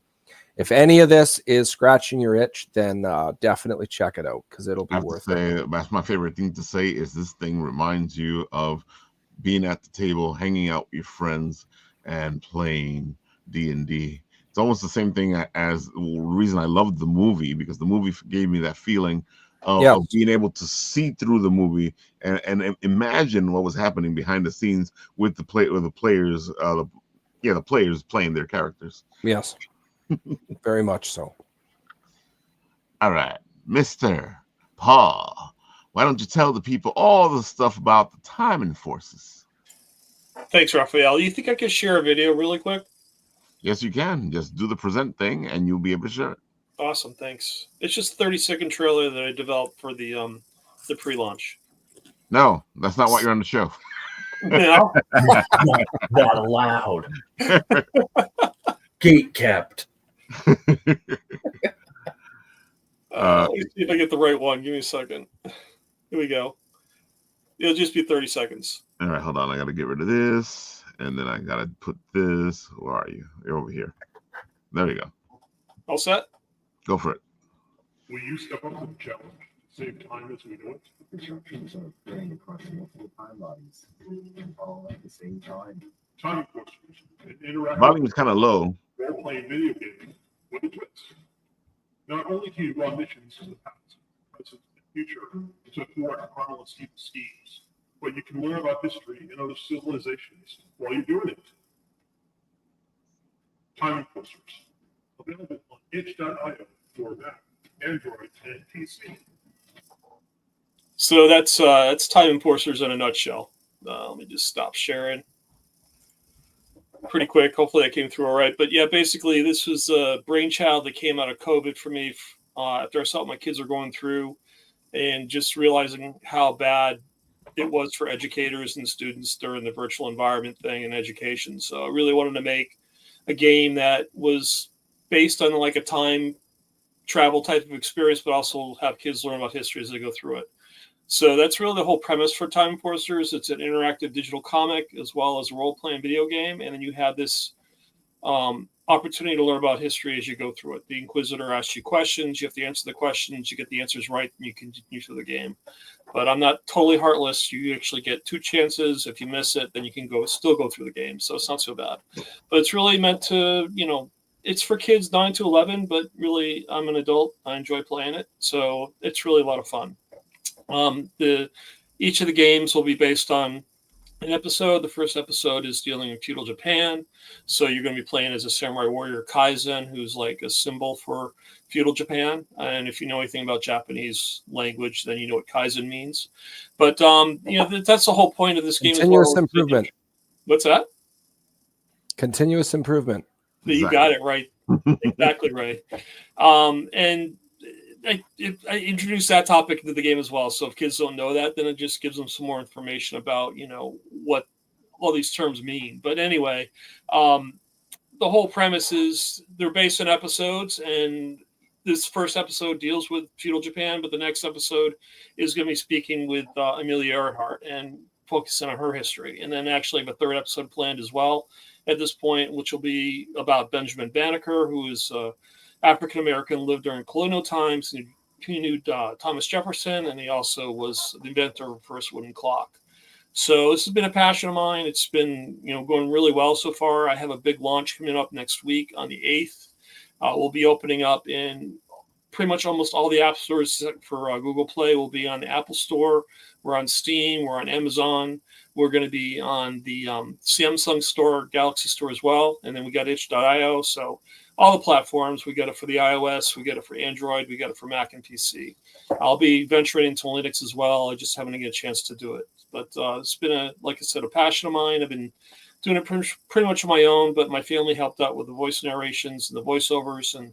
S3: if any of this is scratching your itch, then definitely check it out, because it'll be worth it.
S2: That's my favorite thing to say, is this thing reminds you of being at the table, hanging out with your friends, and playing D&D. It's almost the same thing as the reason I loved the movie, because the movie gave me that feeling of being able to see through the movie and imagine what was happening behind the scenes with the players, the players playing their characters.
S3: Yes, very much so.
S2: All right, Mr. Paul, why don't you tell the people all the stuff about the timing forces?
S7: Thanks, Raphael. You think I could share a video really quick?
S2: Yes, you can. Just do the present thing, and you'll be able to share it.
S7: Awesome, thanks. It's just a 30-second trailer that I developed for the pre-launch.
S2: No, that's not what you're on the show.
S7: No,
S6: Not that allowed. Gate kept.
S7: let me see if I get the right one. Give me a second. Here we go. It'll just be 30 seconds.
S2: All right, hold on. I got to get rid of this, and then I got to put this. Where are you? You're over here. There you go.
S7: All set?
S2: Go for it.
S11: Will you step up to the challenge? Save time as we do it.
S12: Instructions are very across multiple time bodies, all at the same time.
S11: Time forcers, an interactive
S2: Volume is kind of low.
S11: role-playing video game with a twist. Not only can you run missions in the past, present, and future to thwart harmless evil schemes, but you can learn about history and other civilizations while you're doing it. Time forcers, available on itch.io for Mac, Android, and PC.
S7: So that's Time Enforcers in a nutshell. Let me just stop sharing. Pretty quick. Hopefully that came through all right. But yeah, basically this was a brainchild that came out of COVID for me after I saw what my kids are going through and just realizing how bad it was for educators and students during the virtual environment thing in education. So I really wanted to make a game that was based on like a time travel type of experience, but also have kids learn about history as they go through it. So that's really the whole premise for Time Enforcers. It's an interactive digital comic as well as a role-playing video game. And then you have this opportunity to learn about history as you go through it. The Inquisitor asks you questions. You have to answer the questions. You get the answers right, and you continue through the game. But I'm not totally heartless. You actually get 2 chances. If you miss it, then you can still go through the game. So it's not so bad. But it's really meant to, it's for kids 9 to 11, but really I'm an adult. I enjoy playing it. So it's really a lot of fun. Each of the games will be based on an episode. The first episode is dealing with feudal Japan. So you're going to be playing as a samurai warrior Kaizen, who's like a symbol for feudal Japan. And if you know anything about Japanese language, then you know what Kaizen means. But, that's the whole point of this game.
S3: Continuous improvement.
S7: What's that?
S3: Continuous improvement.
S7: You got it right. Exactly right. And I introduced that topic into the game as well. So if kids don't know that, then it just gives them some more information about, what all these terms mean. But anyway, the whole premise is they're based on episodes, and this first episode deals with feudal Japan, but the next episode is going to be speaking with Amelia Earhart and focusing on her history. And then actually I have a 3rd episode planned as well at this point, which will be about Benjamin Banneker, who is African-American, lived during colonial times. He knew Thomas Jefferson, and he also was the inventor of the first wooden clock. So this has been a passion of mine. It's been going really well so far. I have a big launch coming up next week on the 8th. We'll be opening up in pretty much almost all the app stores except for Google Play. We'll be on the Apple Store. We're on Steam. We're on Amazon. We're going to be on the Samsung Store, Galaxy Store as well. And then we got itch.io. So all the platforms. We got it for the iOS. We got it for Android. We got it for Mac and PC. I'll be venturing into Linux as well. I just haven't get a chance to do it. But it's been, like I said, a passion of mine. I've been doing it pretty much on my own, but my family helped out with the voice narrations and the voiceovers, and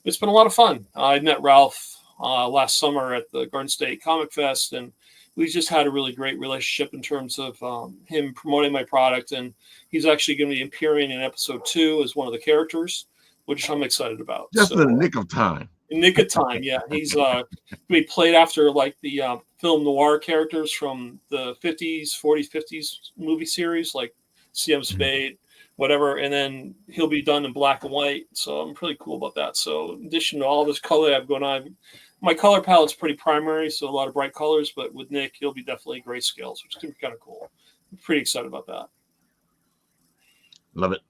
S7: it's been a lot of fun. I met Ralph last summer at the Garden State Comic Fest, and we just had a really great relationship in terms of him promoting my product, and he's actually going to be appearing in episode 2 as one of the characters, which I'm excited about.
S2: Just in the nick of time.
S7: In nick of time, yeah. He's we played after like the film noir characters from the 50s, 40s, 50s movie series, like C.M. Spade, whatever, and then he'll be done in black and white. So I'm pretty cool about that. So in addition to all this color I have going on, my color palette's pretty primary, so a lot of bright colors, but with Nick, he'll be definitely grayscales, which is going to be kind of cool. I'm pretty excited about that.
S2: Love it.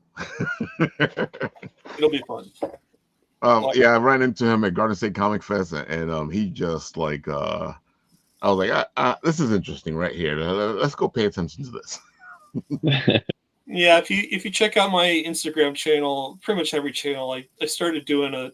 S7: It'll be fun.
S2: Yeah, I ran into him at Garden State Comic Fest, and he just like I was like, this is interesting right here. Let's go pay attention to this.
S7: Yeah, if you check out my Instagram channel, pretty much every channel, I started doing a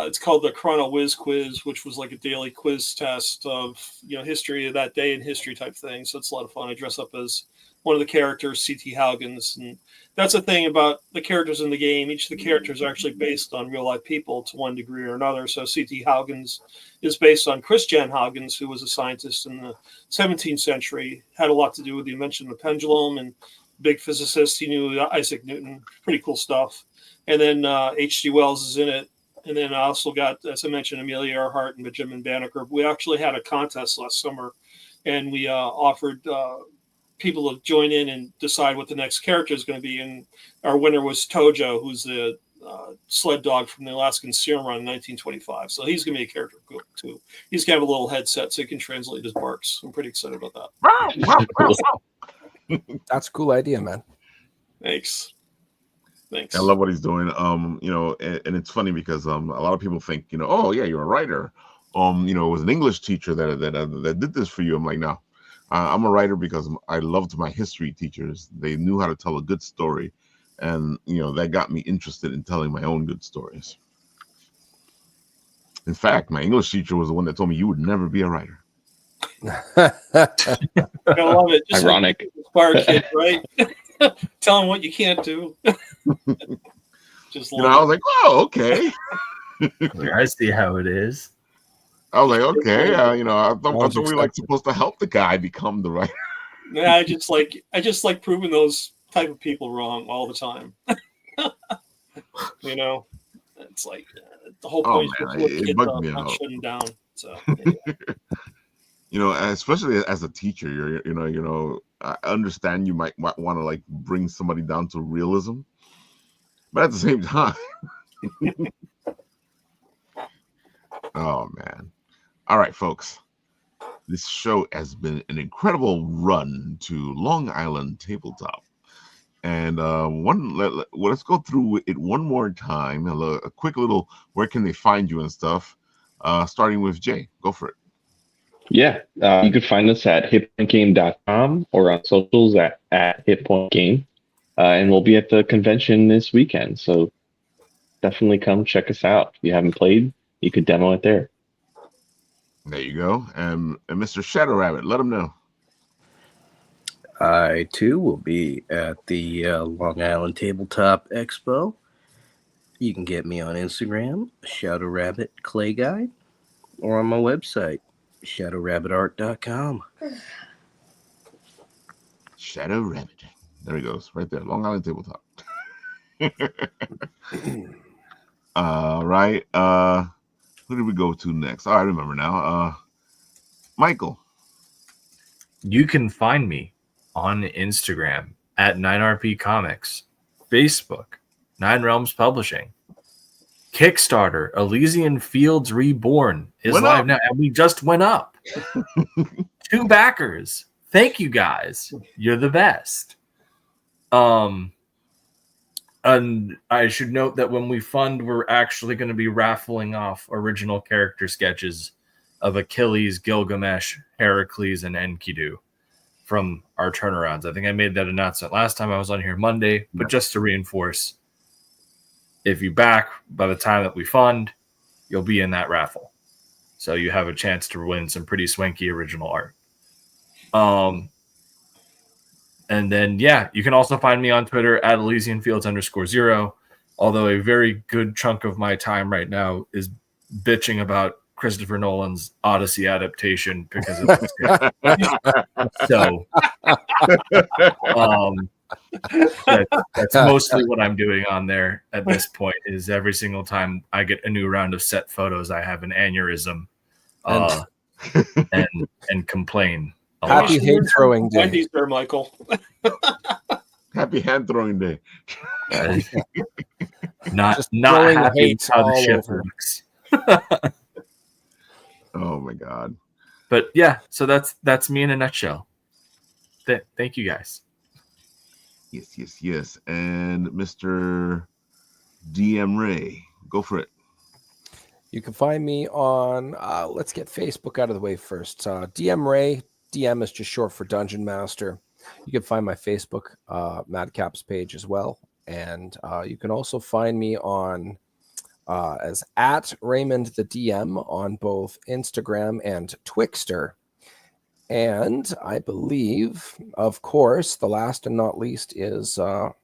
S7: it's called the Chrono Whiz Quiz, which was like a daily quiz test of history of that day and history type thing. So it's a lot of fun. I dress up as one of the characters, C.T. Haugens, and that's the thing about the characters in the game. Each of the characters are actually based on real life people to one degree or another. So C.T. Haugens is based on Christian Huygens, who was a scientist in the 17th century, had a lot to do with the invention of the pendulum and big physicist. He knew Isaac Newton. Pretty cool stuff. And then H.G. Wells is in it. And then I also got, as I mentioned, Amelia Earhart and Benjamin Banneker. We actually had a contest last summer, and we offered people to join in and decide what the next character is going to be. And our winner was Tojo, who's the sled dog from the Alaskan Serum Run in 1925. So he's going to be a character too. He's going to have a little headset so he can translate his barks. I'm pretty excited about that.
S3: That's a cool idea, man.
S7: Thanks.
S2: I love what he's doing. And it's funny because a lot of people think, oh yeah, you're a writer. It was an English teacher that did this for you. I'm like, no, I'm a writer because I loved my history teachers. They knew how to tell a good story, and that got me interested in telling my own good stories. In fact, my English teacher was the one that told me you would never be a writer.
S7: I love it. Just
S5: ironic.
S7: Inspire kid, right? Tell them what you can't do. Just
S2: I was like, oh, okay.
S4: I see how it is.
S2: I was like, okay, I thought we were supposed to help the guy become the writer.
S7: Yeah, I just like proving those type of people wrong all the time. It's like the whole point is
S2: it bugged me out.
S7: Shutting down. So,
S2: especially as a teacher, I understand you might want to bring somebody down to realism, but at the same time, oh man. All right, folks, this show has been an incredible run to Long Island Tabletop, and let's go through it one more time. A quick little where can they find you and stuff, starting with Jay. Go for it.
S5: Yeah, you can find us at hitpointgame.com or on socials at hitpointgame. And we'll be at the convention this weekend. So definitely come check us out. If you haven't played, you could demo it there.
S2: There you go. And Mr. ShadowRabbit, let them know.
S6: I, too, will be at the Long Island Tabletop Expo. You can get me on Instagram, ShadowRabbit Clay Guy, or on my website, ShadowRabbitArt.com.
S2: ShadowRabbit. There he goes, right there. Long Island Tabletop. All right. Who did we go to next? Oh, I remember now. Michael.
S4: You can find me on Instagram at 9RP Comics, Facebook, 9 Realms Publishing, Kickstarter, Elysian Fields Reborn is live now, and we just went up. 2 backers. Thank you guys. You're the best. And I should note that when we fund, we're actually going to be raffling off original character sketches of Achilles, Gilgamesh, Heracles, and Enkidu from our turnarounds. I think I made that announcement last time I was on here Monday, but just to reinforce, if you back by the time that we fund, you'll be in that raffle. So you have a chance to win some pretty swanky original art. And then, yeah, you can also find me on Twitter at ElysianFields_0, although a very good chunk of my time right now is bitching about Christopher Nolan's Odyssey adaptation because of so that's mostly what I'm doing on there at this point. Is every single time I get a new round of set photos, I have an aneurysm and complain.
S3: Happy hand throwing day.
S7: Wendy's there, Michael.
S2: Happy hand throwing day.
S4: Not happy how the ship works.
S2: Oh my god.
S4: But yeah, so that's me in a nutshell. Thank you guys.
S2: Yes. And Mr. DM Ray, Go for it.
S3: You can find me on, let's get Facebook out of the way first. DM Ray. DM is just short for Dungeon Master. You can find my Facebook Madcaps page as well. And you can also find me on as at Raymond the DM on both Instagram and Twixter. And I believe, of course, the last and not least is on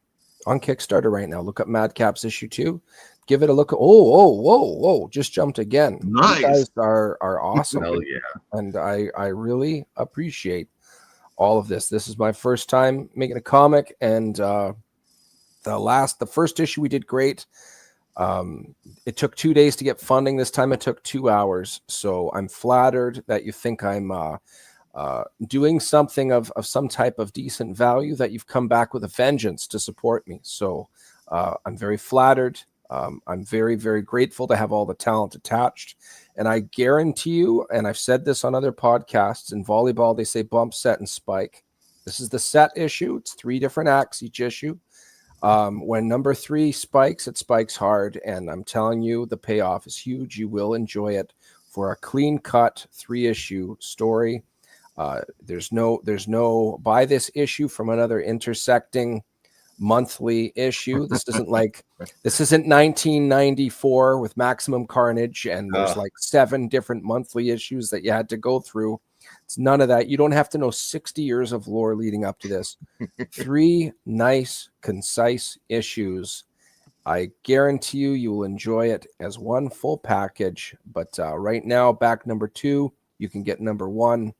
S3: Kickstarter right now. Look up Madcaps issue 2. Give it a look. Whoa! Just jumped again.
S2: Nice.
S3: You guys are awesome.
S4: Hell yeah.
S3: And I really appreciate all of this. This is my first time making a comic, and the first issue we did great. It took 2 days to get funding. This time it took 2 hours. So I'm flattered that you think I'm doing something of some type of decent value, that you've come back with a vengeance to support me. So I'm very flattered. I'm very, very grateful to have all the talent attached. And I guarantee you, and I've said this on other podcasts, in volleyball, they say bump, set, and spike. This is the set issue. It's 3 different acts each issue. When number 3 spikes, it spikes hard. And I'm telling you, the payoff is huge. You will enjoy it for a clean-cut 3-issue story. There's no buy this issue from another intersecting monthly issue. This isn't 1994 with Maximum Carnage and there's 7 different monthly issues that you had to go through. It's none of that. You don't have to know 60 years of lore leading up to this. 3 nice, concise issues. I guarantee you will enjoy it as one full package. But right now, back number 2, you can get number 1.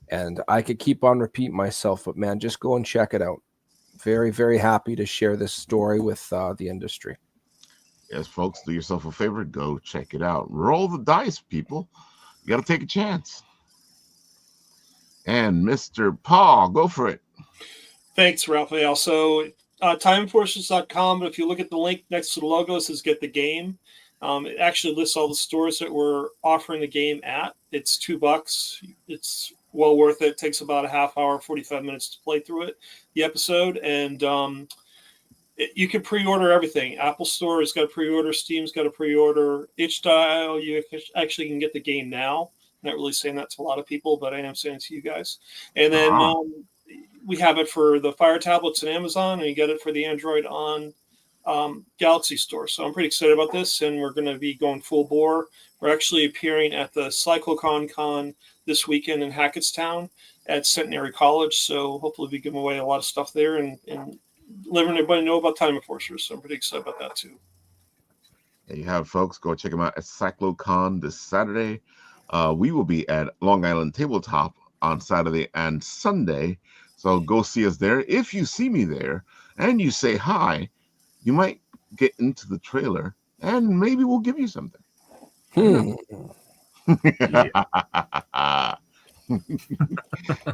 S3: And I could keep on repeating myself, but man, just go and check it out. Very, very happy to share this story with the industry.
S2: Yes, folks, do yourself a favor. Go check it out. Roll the dice, people. You got to take a chance. And Mr. Paul, go for it.
S7: Thanks, Raphael. So timeenforcers.com, but if you look at the link next to the logo, it says get the game. It actually lists all the stores that we're offering the game at. It's $2. It's well worth it. It takes about a half hour, 45 minutes to play through it, the episode. And you can pre-order everything. Apple Store has got a pre-order. Steam's got a pre-order. itch.io, you actually can get the game now. Not really saying that to a lot of people, but I am saying it to you guys. And then we have it for the Fire tablets on Amazon, and you get it for the Android on Galaxy Store. So I'm pretty excited about this, and we're going to be going full bore. We're actually appearing at the CycloCon this weekend in Hackettstown at Centenary College. So hopefully we give away a lot of stuff there and letting everybody know about Time Enforcers. So I'm pretty excited about that too.
S2: There you have, folks. Go check them out at CycloCon this Saturday. We will be at Long Island Tabletop on Saturday and Sunday. So go see us there. If you see me there and you say hi, you might get into the trailer and maybe we'll give you something. And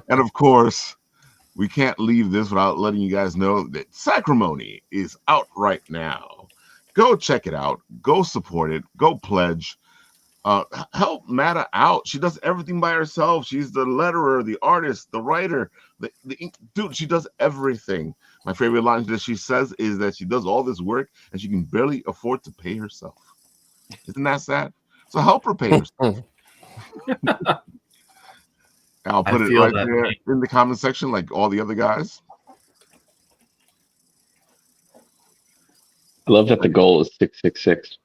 S2: of course, we can't leave this without letting you guys know that Sacrimony is out right now. Go check it out. Go support it. Go pledge. Help Matta out. She does everything by herself. She's the letterer, the artist, the writer, dude, she does everything. My favorite line that she says is that she does all this work and she can barely afford to pay herself. Isn't that sad? So help her pay herself. I'll put it right there in the comment section like all the other guys.
S5: I love that the goal is 666.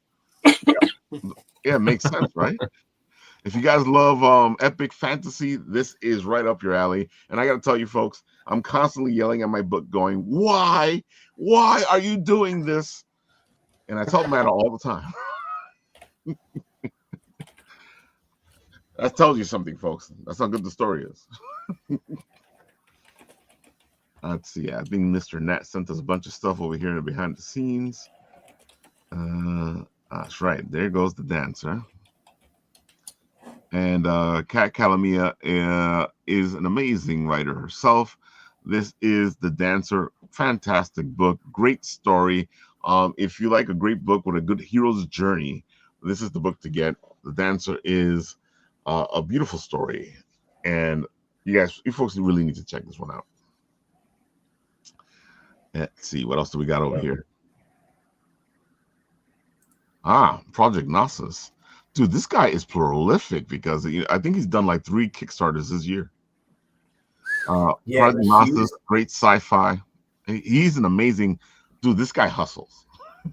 S2: Yeah, it makes sense, right? If you guys love epic fantasy, this is right up your alley. And I got to tell you, folks, I'm constantly yelling at my book going, why? Why are you doing this? And I tell Matta all the time. That tells you something, folks. That's how good the story is. Let's see. I think Mr. Nat sent us a bunch of stuff over here behind the scenes. That's right. There goes the dancer. And Kat Calamia is an amazing writer herself. This is The Dancer. Fantastic book. Great story. If you like a great book with a good hero's journey, this is the book to get. The Dancer is a beautiful story. And you folks really need to check this one out. Let's see. What else do we got over here? Project Gnosis. Dude, this guy is prolific because I think he's done like 3 Kickstarters this year. Project Gnosis, great sci-fi. He's an amazing dude. This guy hustles.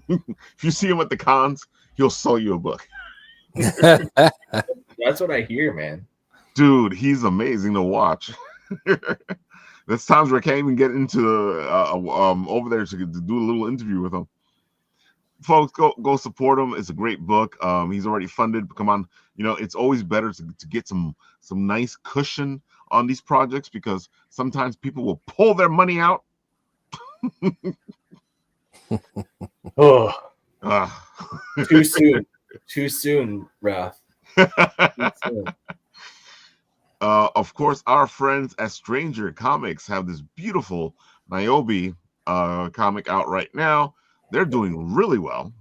S2: If you see him at the cons, he'll sell you a book.
S13: That's what I hear, man.
S2: Dude, he's amazing to watch. There's times where I can't even get into over there to do a little interview with him. Folks, go support him. It's a great book. He's already funded. Come on, it's always better to get some nice cushion on these projects because sometimes people will pull their money out.
S13: Oh, too soon, Wrath. Too soon.
S2: Of course, our friends at Stranger Comics have this beautiful Niobe comic out right now. They're doing really well.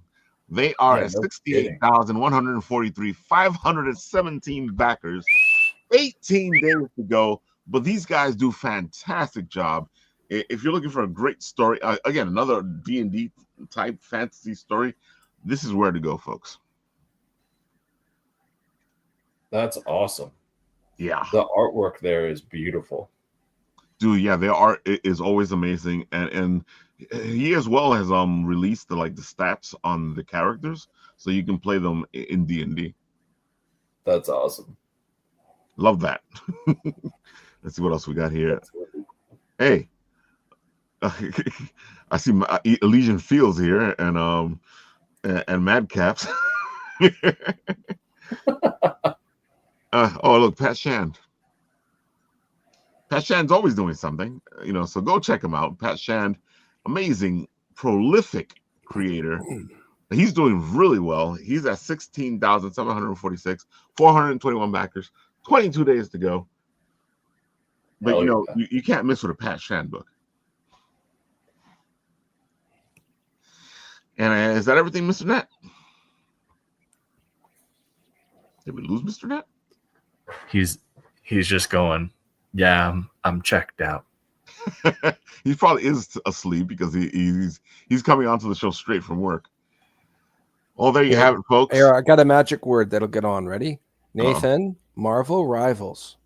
S2: They are at 68,143, 517 backers, 18 days to go. But these guys do fantastic job. If you're looking for a great story, again, another D&D type fantasy story, this is where to go, folks.
S13: That's awesome.
S2: Yeah.
S13: The artwork there is beautiful.
S2: Dude, yeah, their art is always amazing. And he as well has released the stats on the characters so you can play them in D&D.
S13: That's awesome.
S2: Love that. Let's see what else we got here. Hey, I see Elysian Fields here and Madcaps. Oh, look, Pat Shand. Pat Shand's always doing something, so go check him out. Pat Shand, amazing, prolific creator. He's doing really well. He's at 16,746, 421 backers, 22 days to go. But, you can't miss with a Pat Shand book. And is that everything, Mr. Net? Did we lose Mr. Net?
S4: He's just going, yeah, I'm checked out.
S2: He probably is asleep because he's coming onto the show straight from work. Oh, there you have it, folks.
S3: Here, I got a magic word that'll get on. Ready? Nathan, Marvel Rivals.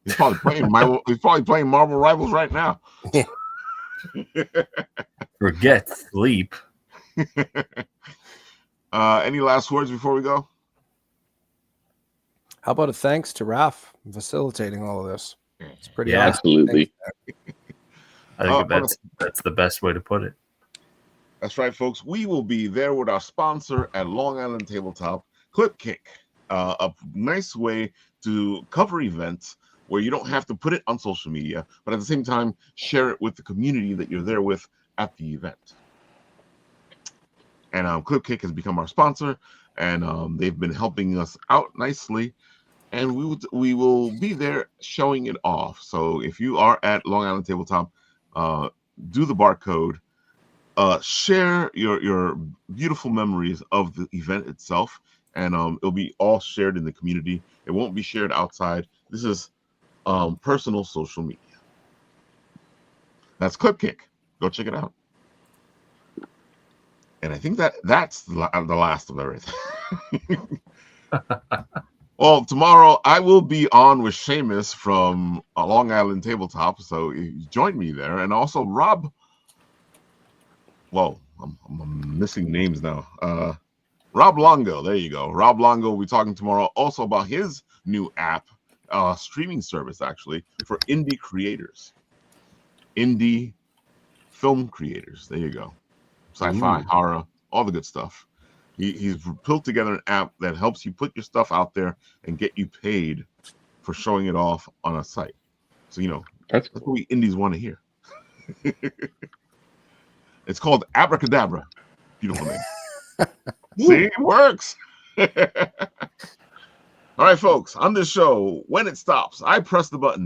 S2: He's probably playing Marvel Rivals right now.
S4: Forget sleep.
S2: Any last words before we go?
S3: How about a thanks to Raf facilitating all of this? It's pretty
S4: Yeah,
S3: awesome.
S5: Absolutely.
S4: I think that's the best way to put it.
S2: That's right, folks. We will be there with our sponsor at Long Island Tabletop, ClipKick, a nice way to cover events where you don't have to put it on social media, but at the same time, share it with the community that you're there with at the event. And ClipKick has become our sponsor, and they've been helping us out nicely. And we will be there showing it off. So if you are at Long Island Tabletop, do the barcode, share your beautiful memories of the event itself, and it'll be all shared in the community. It won't be shared outside. This is personal social media. That's ClipKick. Go check it out. And I think that's the last of everything. Well, tomorrow I will be on with Seamus from Long Island Tabletop, so join me there. And also Rob. Whoa, I'm missing names now. Rob Longo, there you go. Rob Longo will be talking tomorrow also about his new app, streaming service actually, for indie creators. Indie film creators. There you go. Sci-fi, horror, all the good stuff. He's put together an app that helps you put your stuff out there and get you paid for showing it off on a site. So, that's what we indies want to hear. It's called Abracadabra. Beautiful name. See, it works. All right, folks, on this show, when it stops, I press the button